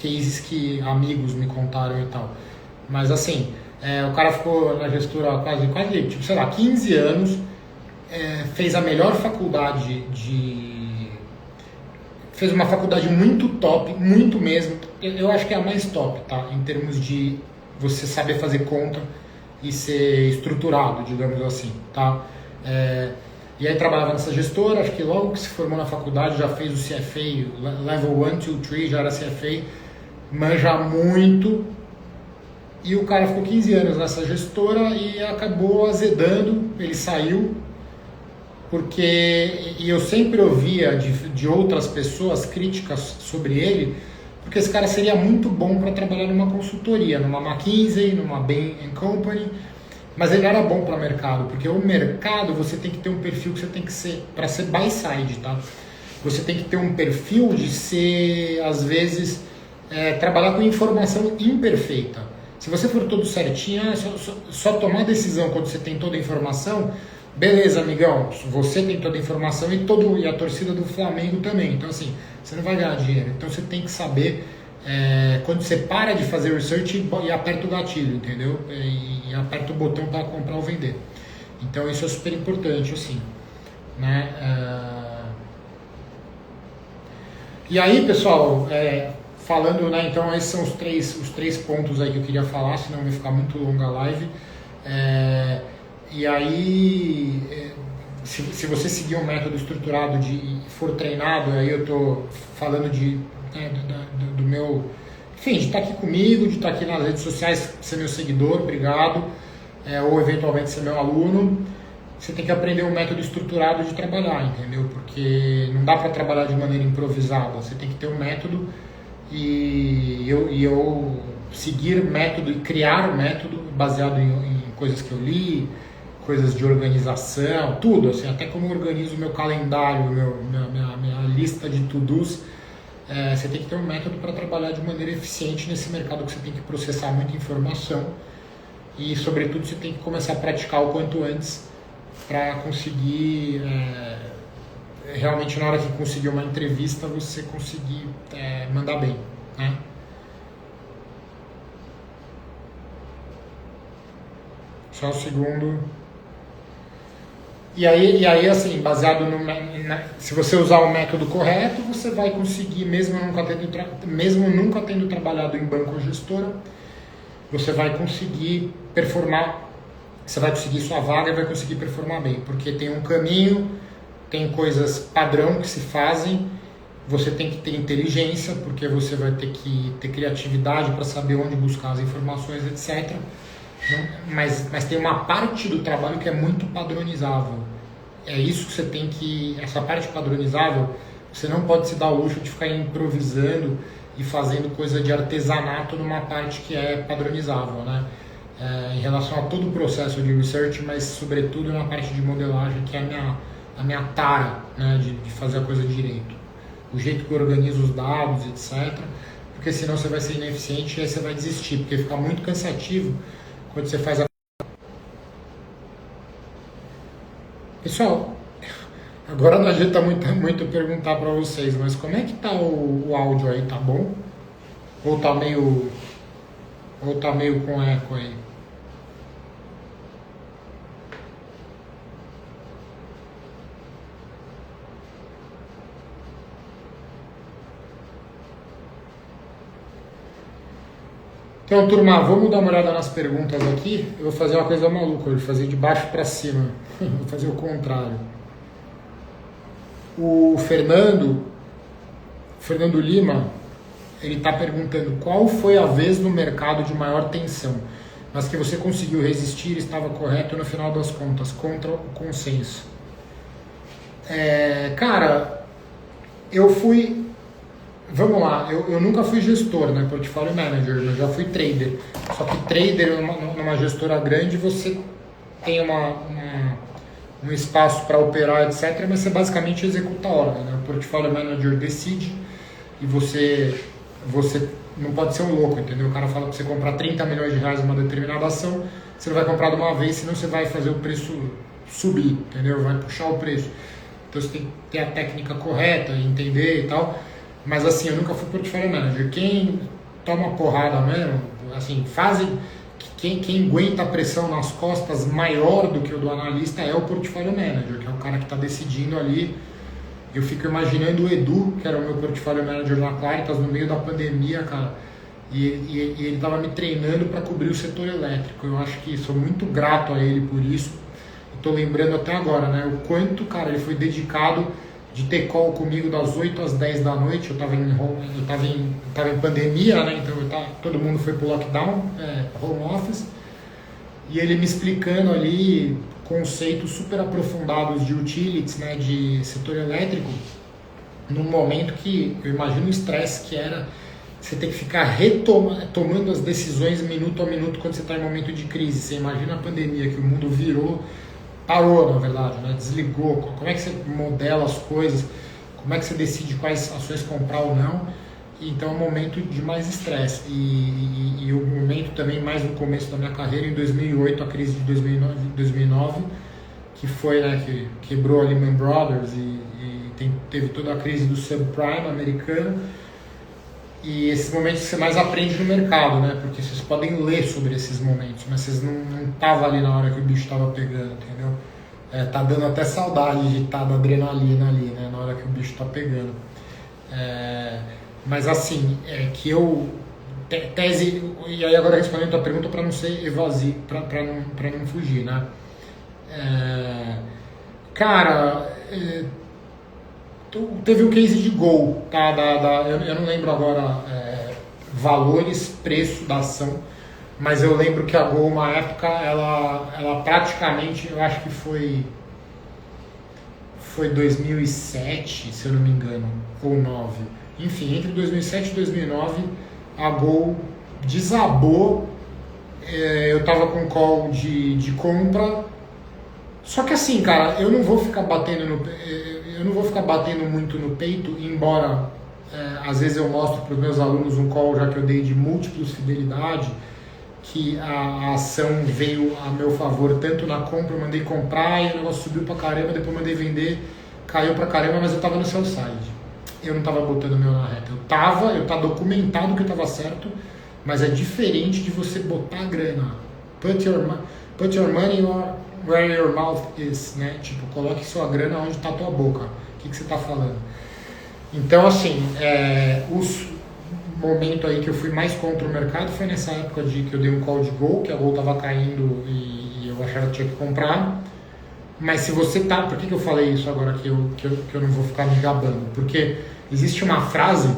cases que amigos me contaram e tal. Mas assim, o cara ficou na gestora quase, tipo, sei lá, 15 anos, fez a melhor faculdade fez uma faculdade muito top, muito mesmo. Eu acho que é a mais top, tá? Em termos de você saber fazer conta e ser estruturado, digamos assim, tá? E aí trabalhava nessa gestora, acho que logo que se formou na faculdade já fez o CFA, Level 1, 2, 3, já era CFA, manja muito. E o cara ficou 15 anos nessa gestora e acabou azedando, ele saiu, e eu sempre ouvia de outras pessoas críticas sobre ele, porque esse cara seria muito bom para trabalhar numa consultoria, numa McKinsey, numa Bain & Company, mas ele era bom para mercado, porque o mercado você tem que ter um perfil que você tem que ser, para ser buy side, tá? Você tem que ter um perfil de ser, às vezes, trabalhar com informação imperfeita. Se você for todo certinho, só tomar decisão quando você tem toda a informação, beleza, amigão, você tem toda a informação e a torcida do Flamengo também. Então, assim, você não vai ganhar dinheiro. Então, você tem que saber quando você para de fazer research e aperta o gatilho, entendeu? E aperta o botão para comprar ou vender. Então, isso é super importante, assim, né? E aí, pessoal, falando, né? Então, esses são os três pontos aí que eu queria falar, senão vai ficar muito longa a live. E aí, se você seguir um método estruturado e for treinado, aí eu estou falando do meu... Enfim, de estar aqui comigo, de estar aqui nas redes sociais, ser meu seguidor, obrigado. Ou eventualmente ser meu aluno. você tem que aprender um método estruturado de trabalhar, entendeu? Porque não dá para trabalhar de maneira improvisada, você tem que ter um método e eu seguir método e criar método baseado em coisas que eu li, coisas de organização, tudo, assim, até como eu organizo o meu calendário, minha lista de to-dos. Você tem que ter um método para trabalhar de maneira eficiente nesse mercado que você tem que processar muita informação e, sobretudo, você tem que começar a praticar o quanto antes para conseguir, realmente, na hora que conseguir uma entrevista, você conseguir mandar bem, né? Só um segundo. E aí assim, baseado no, se você usar o método correto, você vai conseguir, mesmo nunca tendo trabalhado em banco ou gestora, você vai conseguir performar, você vai conseguir sua vaga e vai conseguir performar bem, porque tem um caminho, tem coisas padrão que se fazem, você tem que ter inteligência, porque você vai ter que ter criatividade para saber onde buscar as informações, etc. Mas tem uma parte do trabalho que é muito padronizável. É isso que você tem que... Essa parte padronizável, você não pode se dar o luxo de ficar improvisando e fazendo coisa de artesanato numa parte que é padronizável, né? Em relação a todo o processo de research, mas sobretudo na parte de modelagem, que é a minha tara, né, de fazer a coisa direito. O jeito que eu organizo os dados, etc. Porque senão você vai ser ineficiente e aí você vai desistir, porque fica muito cansativo quando você faz a... Pessoal, agora não adianta muito perguntar para vocês, mas como é que tá o áudio aí, tá bom? Ou tá meio com eco aí? Então, turma, vamos dar uma olhada nas perguntas aqui. Eu vou fazer uma coisa maluca, eu vou fazer de baixo para cima. Vou fazer o contrário. O Fernando Lima, ele está perguntando qual foi a vez no mercado de maior tensão, mas que você conseguiu resistir e estava correto no final das contas, contra o consenso. Cara, eu fui... Vamos lá, eu nunca fui gestor, né, portfólio manager, eu já fui trader. Só que trader numa gestora grande você tem um espaço para operar, etc. Mas você basicamente executa a ordem, né? O portfólio manager decide e você não pode ser um louco, entendeu? O cara fala para você comprar 30 milhões de reais em uma determinada ação, você não vai comprar de uma vez, senão você vai fazer o preço subir, entendeu? Vai puxar o preço. Então você tem que ter a técnica correta, entender e tal. Mas assim, eu nunca fui portfólio manager. Quem toma porrada mesmo, assim, quem aguenta a pressão nas costas maior do que o do analista é o portfólio manager, que é o cara que está decidindo ali. Eu fico imaginando o Edu, que era o meu portfólio manager na Claritas, no meio da pandemia, cara, e ele estava me treinando para cobrir o setor elétrico. Eu acho que sou muito grato a ele por isso. Estou lembrando até agora, né, o quanto, cara, ele foi dedicado de ter call comigo das 8 às 10 da noite. Eu estava em pandemia, né? Então todo mundo foi pro lockdown, home office, e ele me explicando ali conceitos super aprofundados de utilities, né, de setor elétrico, num momento que eu imagino o estresse que era você ter que ficar tomando as decisões minuto a minuto quando você está em momento de crise. Você imagina a pandemia, que o mundo parou, na verdade, né? Desligou. Como é que você modela as coisas? Como é que você decide quais ações comprar ou não? Então é um momento de mais estresse. E o momento também mais no começo da minha carreira, em 2008, a crise de 2009, que foi, né, que quebrou a Lehman Brothers teve toda a crise do subprime americano. E esses momentos que você mais aprende no mercado, né? Porque vocês podem ler sobre esses momentos, mas vocês não estavam ali na hora que o bicho estava pegando, entendeu? Tá dando até saudade de estar da adrenalina ali, né? Na hora que o bicho está pegando. Mas assim, que eu... Tese... E aí agora respondendo a tua pergunta para não ser evasivo, para não fugir, né? Cara... Teve o case de Gol, tá? Eu não lembro agora valores, preço da ação, mas eu lembro que a Gol, uma época, ela praticamente, eu acho que foi 2007, se eu não me engano, ou 2009. Enfim, entre 2007 e 2009, a Gol desabou. Eu tava com call de compra. Só que assim, cara, eu não vou ficar batendo muito no peito, embora às vezes eu mostro para os meus alunos um call já que eu dei de múltiplos fidelidade, que a ação veio a meu favor tanto na compra, eu mandei comprar e o negócio subiu pra caramba, depois mandei vender, caiu pra caramba, mas eu tava no sell side. Eu não tava botando o meu na reta. Tá documentado que eu tava certo, mas é diferente de você botar a grana. Put your money where your mouth is, né? Tipo, coloque sua grana onde tá a tua boca. O que você tá falando? Então, assim, momento aí que eu fui mais contra o mercado foi nessa época que eu dei um call de Gol, que a Gol tava caindo e eu achava que tinha que comprar. Mas se você tá... Por que eu falei isso agora que eu não vou ficar me gabando? Porque existe uma frase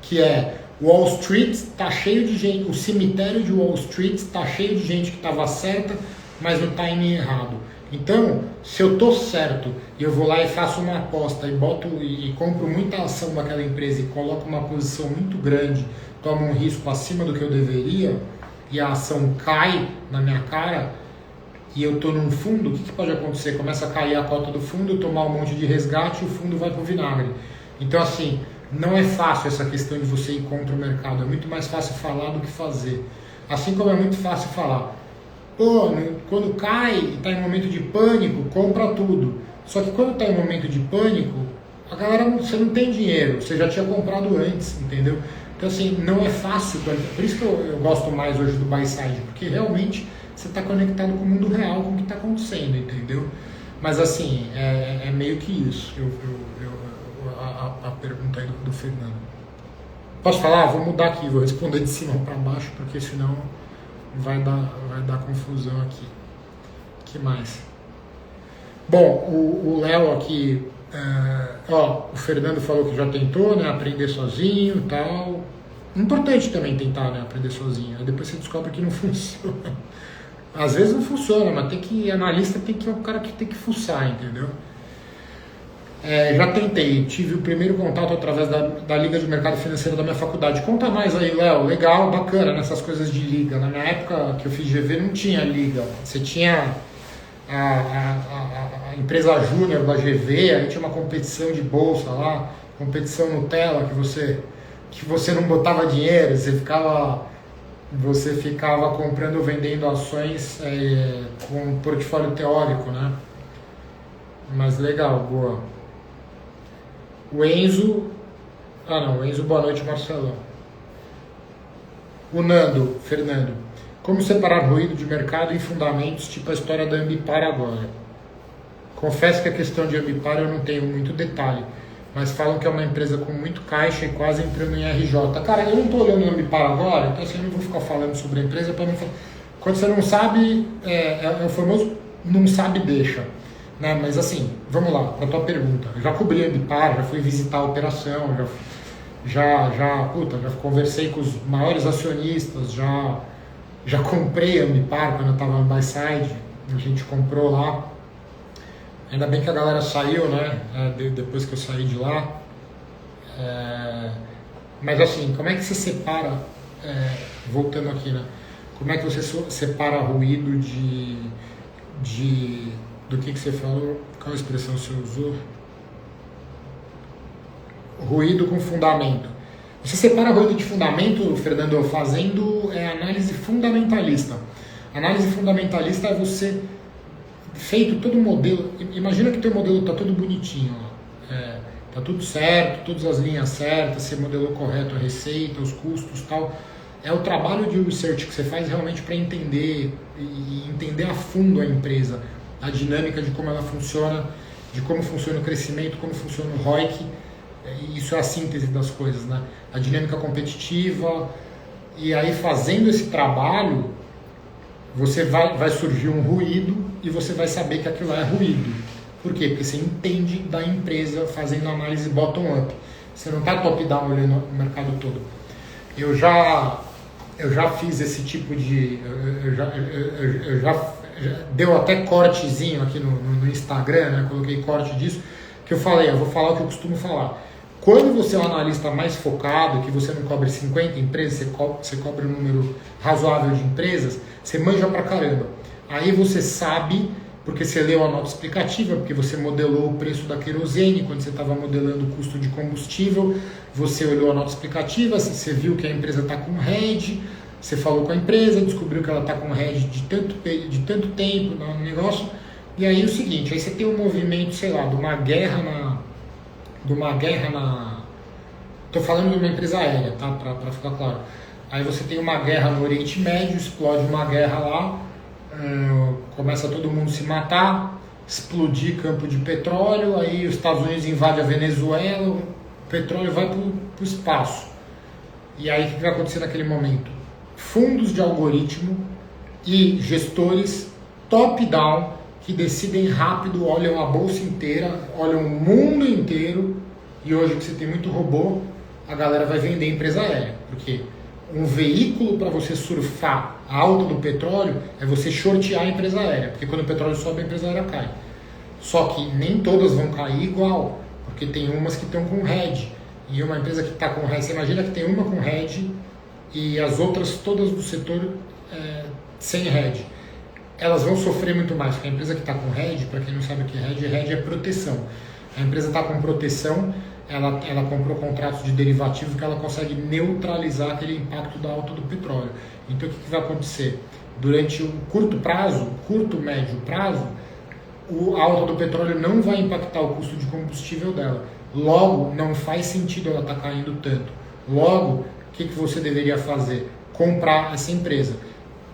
que é: Wall Street tá cheio de gente, o cemitério de Wall Street tá cheio de gente que estava certa, mas no timing errado. Então, se eu tô certo e eu vou lá e faço uma aposta e compro muita ação daquela empresa e coloco uma posição muito grande, tomo um risco acima do que eu deveria e a ação cai na minha cara e eu tô num fundo, o que pode acontecer? Começa a cair a cota do fundo, eu tomar um monte de resgate e o fundo vai pro vinagre. Então, assim, não é fácil essa questão de você ir contra o mercado, é muito mais fácil falar do que fazer. Assim como é muito fácil falar: pô, quando cai e está em momento de pânico, compra tudo. Só que quando está em momento de pânico, a galera, você não tem dinheiro, você já tinha comprado antes, entendeu? Então, assim, não é fácil. Por isso que eu gosto mais hoje do buy side, porque realmente você está conectado com o mundo real, com o que está acontecendo, entendeu? Mas, assim, é meio que isso, a pergunta aí do Fernando. Posso falar? Vou mudar aqui, vou responder de cima para baixo, porque senão vai dar confusão aqui. O que mais? Bom, o Léo aqui, o Fernando falou que já tentou, né, aprender sozinho e tal. Importante também tentar, né, aprender sozinho. Aí depois você descobre que não funciona. Às vezes não funciona, mas analista é o cara que tem que fuçar, entendeu? Já tentei, tive o primeiro contato através da Liga de Mercado Financeiro da minha faculdade. Conta mais aí, Léo. Legal, bacana nessas coisas de liga. Na minha época que eu fiz GV não tinha liga. Você tinha a empresa júnior da GV, aí tinha uma competição de bolsa lá, competição Nutella, que você não botava dinheiro, você ficava comprando ou vendendo ações com um portfólio teórico, né? Mas legal, boa. O Enzo, boa noite, Marcelão. O Fernando, como separar ruído de mercado em fundamentos, tipo a história da Ambipar agora? Confesso que a questão de Ambipar eu não tenho muito detalhe, mas falam que é uma empresa com muito caixa e quase entrando em RJ. Cara, eu não estou olhando a Ambipar agora, então assim, eu não vou ficar falando sobre a empresa para não falar. Quando você não sabe, é o famoso não sabe, deixa. Né? Mas assim, vamos lá, para a tua pergunta. Eu já cobri a Ambipar, já fui visitar a operação, já conversei com os maiores acionistas, já comprei a Ambipar quando eu estava no buy side, a gente comprou lá. Ainda bem que a galera saiu, né? Depois que eu saí de lá. Mas assim, como é que você separa, voltando aqui, né? Como é que você separa ruído do que você falou? Qual a expressão você usou? Ruído com fundamento. Você separa ruído de fundamento, Fernando, fazendo análise fundamentalista. Análise fundamentalista é você feito todo o modelo. Imagina que teu modelo está todo bonitinho, está tudo certo, todas as linhas certas, você modelou correto a receita, os custos e tal. É o trabalho de research que você faz realmente para entender e entender a fundo a empresa, a dinâmica de como ela funciona, de como funciona o crescimento, como funciona o ROIC. Isso é a síntese das coisas, né? A dinâmica competitiva. E aí, fazendo esse trabalho, você vai surgir um ruído e você vai saber que aquilo é ruído. Por quê? Porque você entende da empresa fazendo análise bottom-up. Você não está top-down olhando o mercado todo. Eu já eu já fiz esse tipo de... Eu já deu até cortezinho aqui no Instagram, né? Coloquei corte disso, que eu falei, eu vou falar o que eu costumo falar. Quando você é um analista mais focado, que você não cobre 50 empresas, você cobre um número razoável de empresas, você manja pra caramba. Aí você sabe, porque você leu a nota explicativa, porque você modelou o preço da querosene, quando você estava modelando o custo de combustível, você olhou a nota explicativa, você viu que a empresa está com hedge, você falou com a empresa, descobriu que ela está com hedge de tanto tempo no negócio, e aí é o seguinte, aí você tem um movimento, sei lá, de uma guerra na... Estou falando de uma empresa aérea, tá? Para ficar claro. Aí você tem uma guerra no Oriente Médio, explode uma guerra lá, começa todo mundo se matar, explodir campo de petróleo, aí os Estados Unidos invadem a Venezuela, o petróleo vai para o espaço. E aí o que vai acontecer naquele momento? Fundos de algoritmo e gestores top-down que decidem rápido, olham a bolsa inteira, olham o mundo inteiro, e hoje que você tem muito robô, a galera vai vender empresa aérea, porque um veículo para você surfar a alta do petróleo é você shortear a empresa aérea, porque quando o petróleo sobe, a empresa aérea cai. Só que nem todas vão cair igual, porque tem umas que estão com hedge, e uma empresa que está com hedge, você imagina que tem uma com hedge e as outras todas do setor sem hedge. Elas vão sofrer muito mais, porque a empresa que está com hedge, para quem não sabe o que é hedge é proteção. A empresa está com proteção, ela comprou contratos de derivativo que ela consegue neutralizar aquele impacto da alta do petróleo. Então o que vai acontecer? Durante o curto, médio prazo, a alta do petróleo não vai impactar o custo de combustível dela. Logo, não faz sentido ela estar caindo tanto. Logo, o que você deveria fazer? Comprar essa empresa.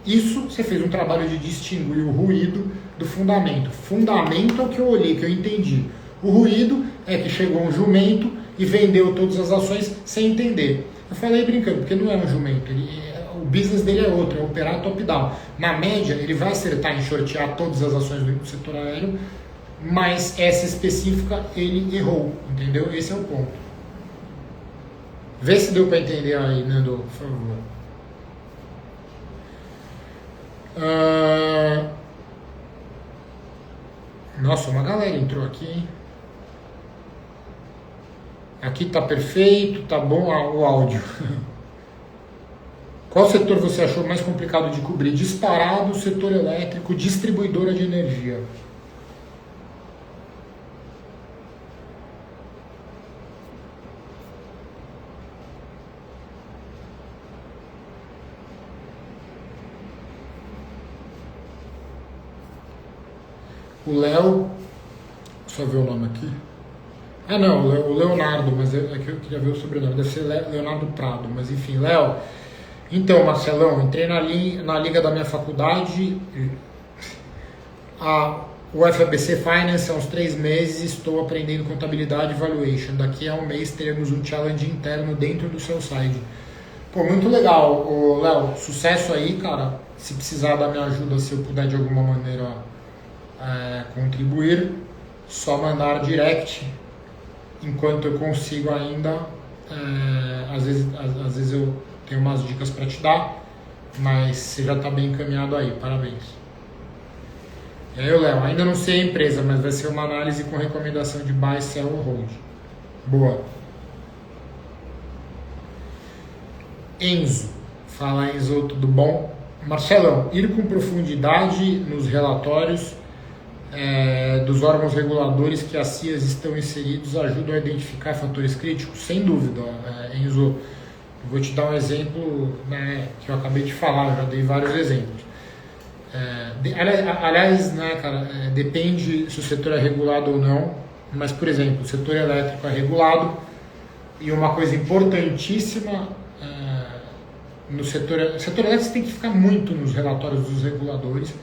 Isso você fez um trabalho de distinguir o ruído do fundamento. Fundamento é o que eu olhei, que eu entendi. O ruído é que chegou um jumento e vendeu todas as ações sem entender. Eu falei brincando, porque não é um jumento. O business dele é outro, é operar top-down. Na média, ele vai acertar em shortear todas as ações do setor aéreo, mas essa específica ele errou, entendeu? Esse é o ponto. Vê se deu para entender aí, Nando, por favor. Nossa, uma galera entrou aqui, hein? Aqui tá perfeito, tá bom o áudio. Qual setor você achou mais complicado de cobrir? Disparado, setor elétrico, distribuidora de energia. O Léo, só ver o nome aqui. Ah não, o Leonardo, mas é que eu queria ver o sobrenome, deve ser Leonardo Prado, mas enfim, Léo. Então, Marcelão, entrei na liga da minha faculdade, o FABC Finance há uns 3 meses, estou aprendendo contabilidade e valuation. Daqui a um mês teremos um challenge interno dentro do seu site. Pô, muito legal, Léo, sucesso aí, cara. Se precisar da minha ajuda, se eu puder de alguma maneira contribuir, só mandar direct, enquanto eu consigo ainda, às vezes eu tenho umas dicas para te dar, mas você já está bem encaminhado aí, parabéns. E aí, Léo, ainda não sei a empresa, mas vai ser uma análise com recomendação de buy, sell ou hold. Boa. Enzo, fala Enzo, tudo bom? Marcelão, ir com profundidade nos relatórios dos órgãos reguladores que as CIAs estão inseridos ajudam a identificar fatores críticos? Sem dúvida, Enzo. Eu vou te dar um exemplo, né, que eu acabei de falar, eu já dei vários exemplos. Aliás, né, cara, depende se o setor é regulado ou não, mas, por exemplo, o setor elétrico é regulado e uma coisa importantíssima no setor elétrico, você tem que ficar muito nos relatórios dos reguladores.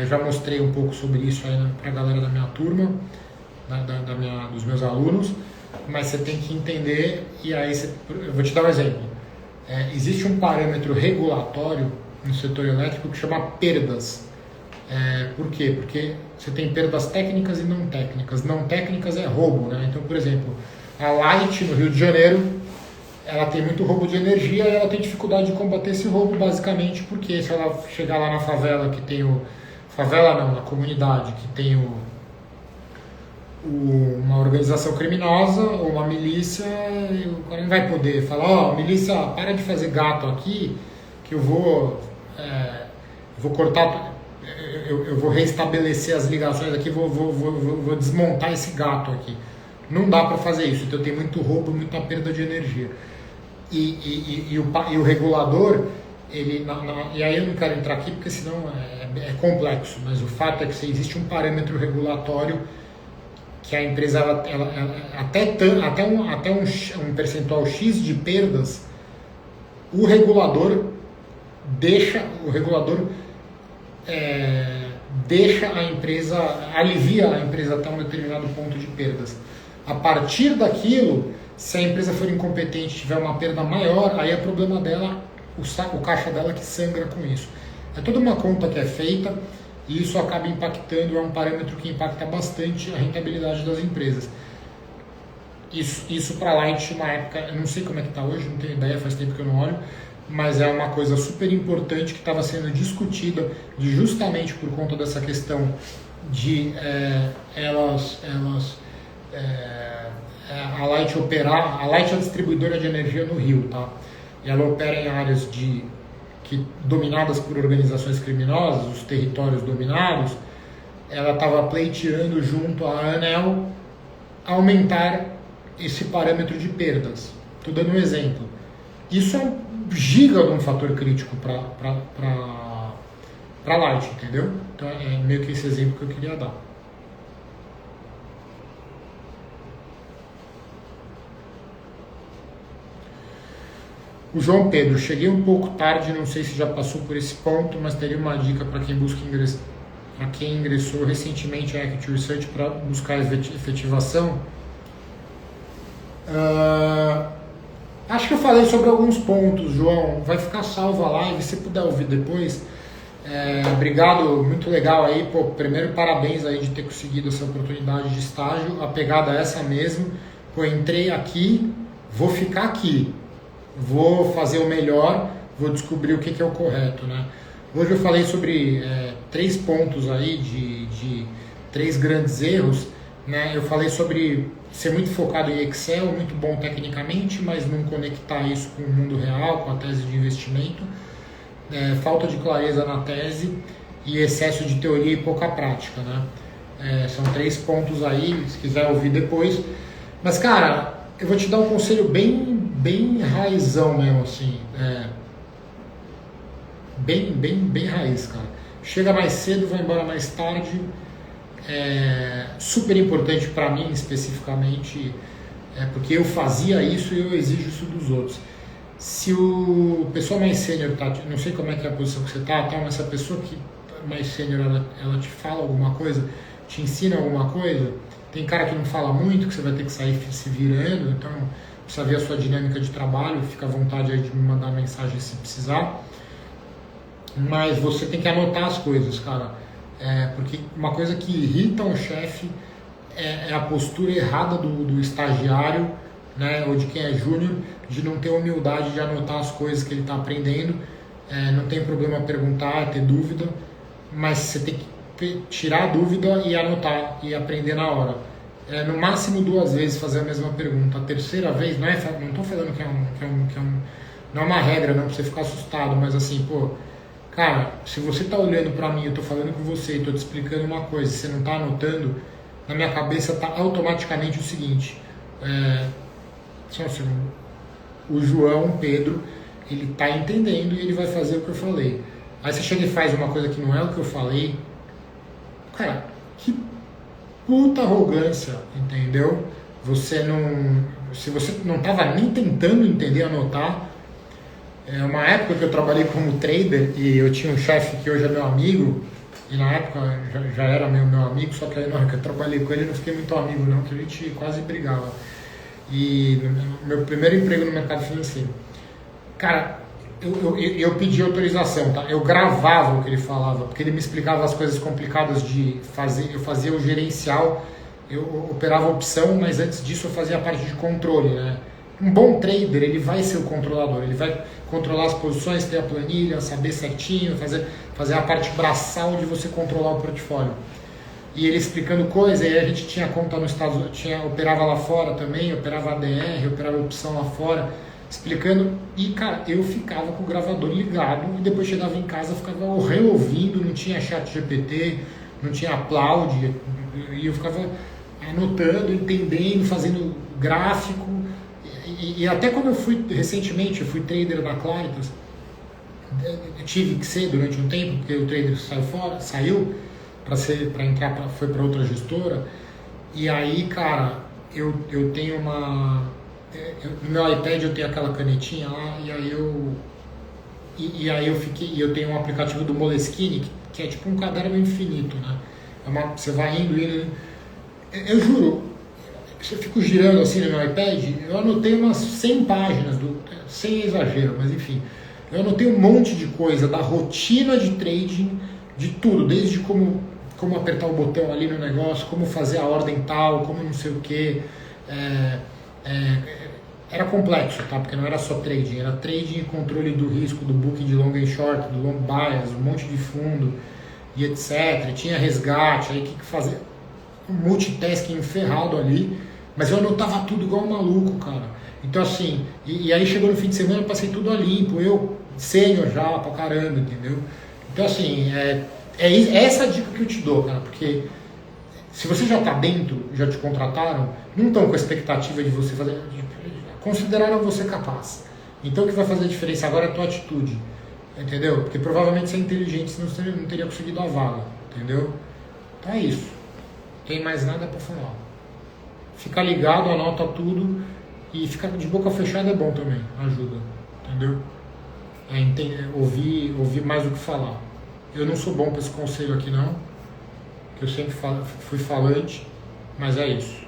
Eu já mostrei um pouco sobre isso aí para a galera da minha turma, dos meus alunos, mas você tem que entender, e aí eu vou te dar um exemplo. Existe um parâmetro regulatório no setor elétrico que chama perdas. Por quê? Porque você tem perdas técnicas e não técnicas. Não técnicas é roubo, né? Então, por exemplo, a Light no Rio de Janeiro ela tem muito roubo de energia e ela tem dificuldade de combater esse roubo, basicamente porque se ela chegar lá na favela que tem o... Favela não, na comunidade que tem uma organização criminosa ou uma milícia, o cara não vai poder falar, ó, milícia, para de fazer gato aqui, que eu vou cortar, eu vou restabelecer as ligações aqui, vou desmontar esse gato aqui. Não dá para fazer isso, então tem muito roubo, muita perda de energia. E o regulador, e aí eu não quero entrar aqui porque senão é complexo, mas o fato é que se existe um parâmetro regulatório que a empresa até um percentual X de perdas, o regulador deixa a empresa, alivia a empresa até um determinado ponto de perdas. A partir daquilo, se a empresa for incompetente e tiver uma perda maior, aí é problema dela, o caixa dela que sangra com isso. É toda uma conta que é feita e isso acaba impactando, é um parâmetro que impacta bastante a rentabilidade das empresas. Isso para a Light na época, eu não sei como é que está hoje, não tenho ideia, faz tempo que eu não olho, mas é uma coisa super importante que estava sendo discutida justamente por conta dessa questão de a Light operar. A Light é a distribuidora de energia no Rio, tá? E ela opera em áreas dominadas por organizações criminosas, os territórios dominados. Ela estava pleiteando junto à ANEEL aumentar esse parâmetro de perdas. Estou dando um exemplo. Isso é um giga de um fator crítico para a Light, entendeu? Então é meio que esse exemplo que eu queria dar. O João Pedro, cheguei um pouco tarde, não sei se já passou por esse ponto, mas teria uma dica para quem ingressou recentemente a Equity Research para buscar efetivação. Acho que eu falei sobre alguns pontos, João. Vai ficar salvo a live, se puder ouvir depois. Obrigado, muito legal aí. Pô, primeiro, parabéns aí de ter conseguido essa oportunidade de estágio. A pegada é essa mesmo. Pô, entrei aqui, vou ficar aqui. Vou fazer o melhor, vou descobrir o que é o correto, né? Hoje eu falei sobre 3 pontos aí de 3 grandes erros, né? Eu falei sobre ser muito focado em Excel, muito bom tecnicamente, mas não conectar isso com o mundo real, com a tese de investimento, falta de clareza na tese e excesso de teoria e pouca prática, né? São 3 pontos aí, se quiser ouvir depois. Mas, cara, eu vou te dar um conselho bem raizão mesmo, assim, bem raiz, cara. Chega mais cedo, vai embora mais tarde. Super importante para mim, especificamente, porque eu fazia isso e eu exijo isso dos outros. Se o pessoa mais sênior tá, não sei como é que é a posição que você tá, mas se a pessoa que mais sênior ela te fala alguma coisa, te ensina alguma coisa, tem cara que não fala muito, que você vai ter que sair se virando, então precisa ver a sua dinâmica de trabalho, fica à vontade aí de me mandar mensagem se precisar. Mas você tem que anotar as coisas, cara. Porque uma coisa que irrita um chefe é a postura errada do estagiário, né, ou de quem é júnior, de não ter humildade de anotar as coisas que ele está aprendendo. Não tem problema perguntar, ter dúvida, mas você tem que tirar a dúvida e anotar e aprender na hora. No máximo 2 vezes fazer a mesma pergunta. A terceira vez, não estou falando que não é uma regra, não, pra você ficar assustado, mas assim, pô, cara, se você tá olhando pra mim, eu tô falando com você e tô te explicando uma coisa, você não tá anotando, na minha cabeça tá automaticamente o seguinte, só um segundo, o João Pedro, ele tá entendendo e ele vai fazer o que eu falei. Aí você chega e faz uma coisa que não é o que eu falei, cara, que puta arrogância, entendeu? Se você não tava nem tentando entender, anotar. Uma época que eu trabalhei como trader e eu tinha um chefe que hoje é meu amigo, e na época já era meu amigo, só que aí na hora que eu trabalhei com ele eu não fiquei muito amigo não, que a gente quase brigava. E meu primeiro emprego no mercado financeiro, cara, eu pedi autorização, tá? Eu gravava o que ele falava, porque ele me explicava as coisas complicadas de fazer. Eu fazia o gerencial, eu operava a opção, mas antes disso eu fazia a parte de controle, né? um bom trader, ele vai ser o controlador, ele vai controlar as posições, ter a planilha, saber certinho, fazer a parte braçal de você controlar o portfólio. E ele explicando coisa, e aí a gente tinha conta nos Estados Unidos, operava lá fora também, operava ADR, operava opção lá fora, explicando, e cara, eu ficava com o gravador ligado, e depois chegava em casa, ficava reouvindo, não tinha chat GPT, não tinha aplaude, e eu ficava anotando, entendendo, fazendo gráfico, e até quando eu fui, recentemente, eu fui trader da Claritas, eu tive que ser durante um tempo, porque o trader saiu para entrar, foi para outra gestora, e aí, cara, eu tenho no meu iPad eu tenho aquela canetinha lá, e aí eu tenho um aplicativo do Moleskine, que é tipo um caderno infinito, né? Você vai indo, eu juro, eu fico girando assim no meu iPad, eu anotei umas 100 páginas, sem exagero, mas enfim, eu anotei um monte de coisa, da rotina de trading, de tudo, desde como apertar o botão ali no negócio, como fazer a ordem tal, como não sei o que, era complexo, tá? Porque não era só trading, era trading e controle do risco, do booking de long and short, do long bias, um monte de fundo e etc. Tinha resgate, aí o que fazer? Um multitasking ferrado ali, mas eu anotava tudo igual um maluco, cara. Então assim, e aí chegou no fim de semana, eu passei tudo a limpo, eu sênior já pra caramba, entendeu? Então assim, é essa a dica que eu te dou, cara, porque se você já tá dentro, já te contrataram, não estão com a expectativa de você fazer, consideraram você capaz. Então o que vai fazer a diferença agora é a tua atitude, entendeu? Porque provavelmente você é inteligente, senão você não teria conseguido a vaga, entendeu? Então é isso. Não tem mais nada pra falar. Fica ligado, anota tudo e ficar de boca fechada é bom também, ajuda, entendeu? Ouvir mais do que falar. Eu não sou bom para esse conselho aqui não, que eu sempre fui falante, mas é isso.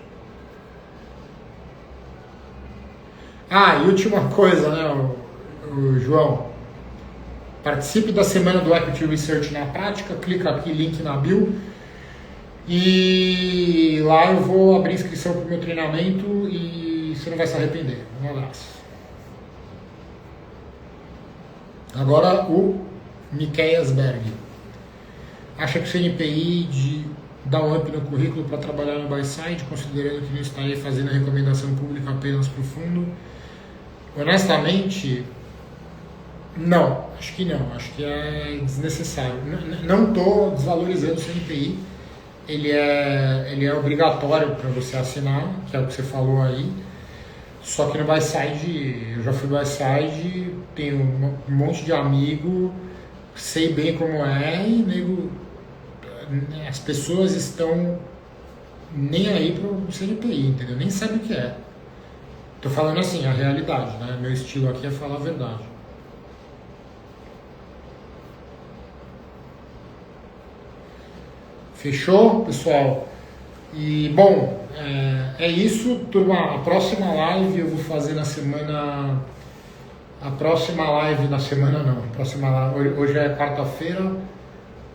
E última coisa, né, o João, participe da semana do Equity Research na prática, clica aqui, link na bio, e lá eu vou abrir inscrição para o meu treinamento e você não vai se arrepender. Um abraço. Agora o Miqueias Berg. Acha que o CNPI dá um up no currículo para trabalhar no buy side, considerando que não estarei fazendo a recomendação pública apenas para o fundo? Honestamente, não. Acho que não. Acho que é desnecessário. Não estou desvalorizando o CNPI. Ele é obrigatório para você assinar, que é o que você falou aí. Só que no buy side, eu já fui buy side, tenho um monte de amigo, sei bem como é, e as pessoas estão nem aí pro CNPI, entendeu? Nem sabe o que é. Tô falando assim, a realidade, né? Meu estilo aqui é falar a verdade. Fechou, pessoal? E, bom, é isso, turma. A próxima live eu vou fazer na semana... A próxima live na semana não. Hoje é quarta-feira.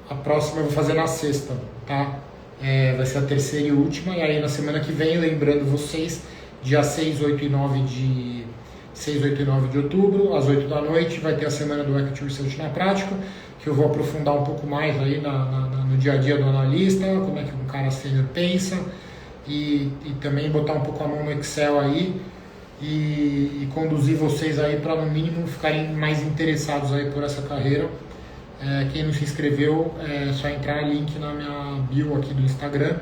A próxima eu vou fazer na sexta, tá? Vai ser a terceira e última. E aí na semana que vem, lembrando vocês, dia 6, 8 e 9 de outubro, às 8 da noite, vai ter a semana do Equity Research na prática, que eu vou aprofundar um pouco mais aí no dia a dia do analista, como é que um cara sênior pensa, e também botar um pouco a mão no Excel aí, e conduzir vocês aí para no mínimo ficarem mais interessados aí por essa carreira. Quem não se inscreveu, é só entrar link na minha bio aqui do Instagram.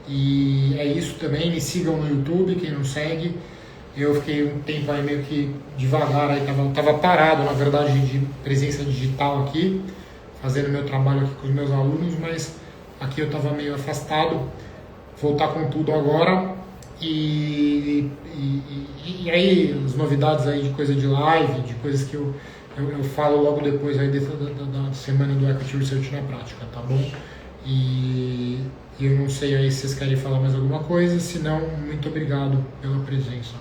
E é isso também, me sigam no YouTube, quem não segue. Eu fiquei um tempo aí meio que devagar, aí tava parado, na verdade, de presença digital aqui, fazendo meu trabalho aqui com os meus alunos, mas aqui eu tava meio afastado. Voltar com tudo agora. E aí, as novidades aí de coisa de live, de coisas que eu falo logo depois aí da semana do Equity Research na prática, tá bom? E eu não sei aí se vocês querem falar mais alguma coisa, se não, muito obrigado pela presença.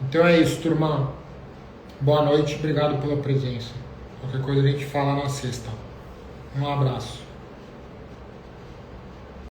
Então é isso, turma. Boa noite, obrigado pela presença. Qualquer coisa a gente fala na sexta. Um abraço.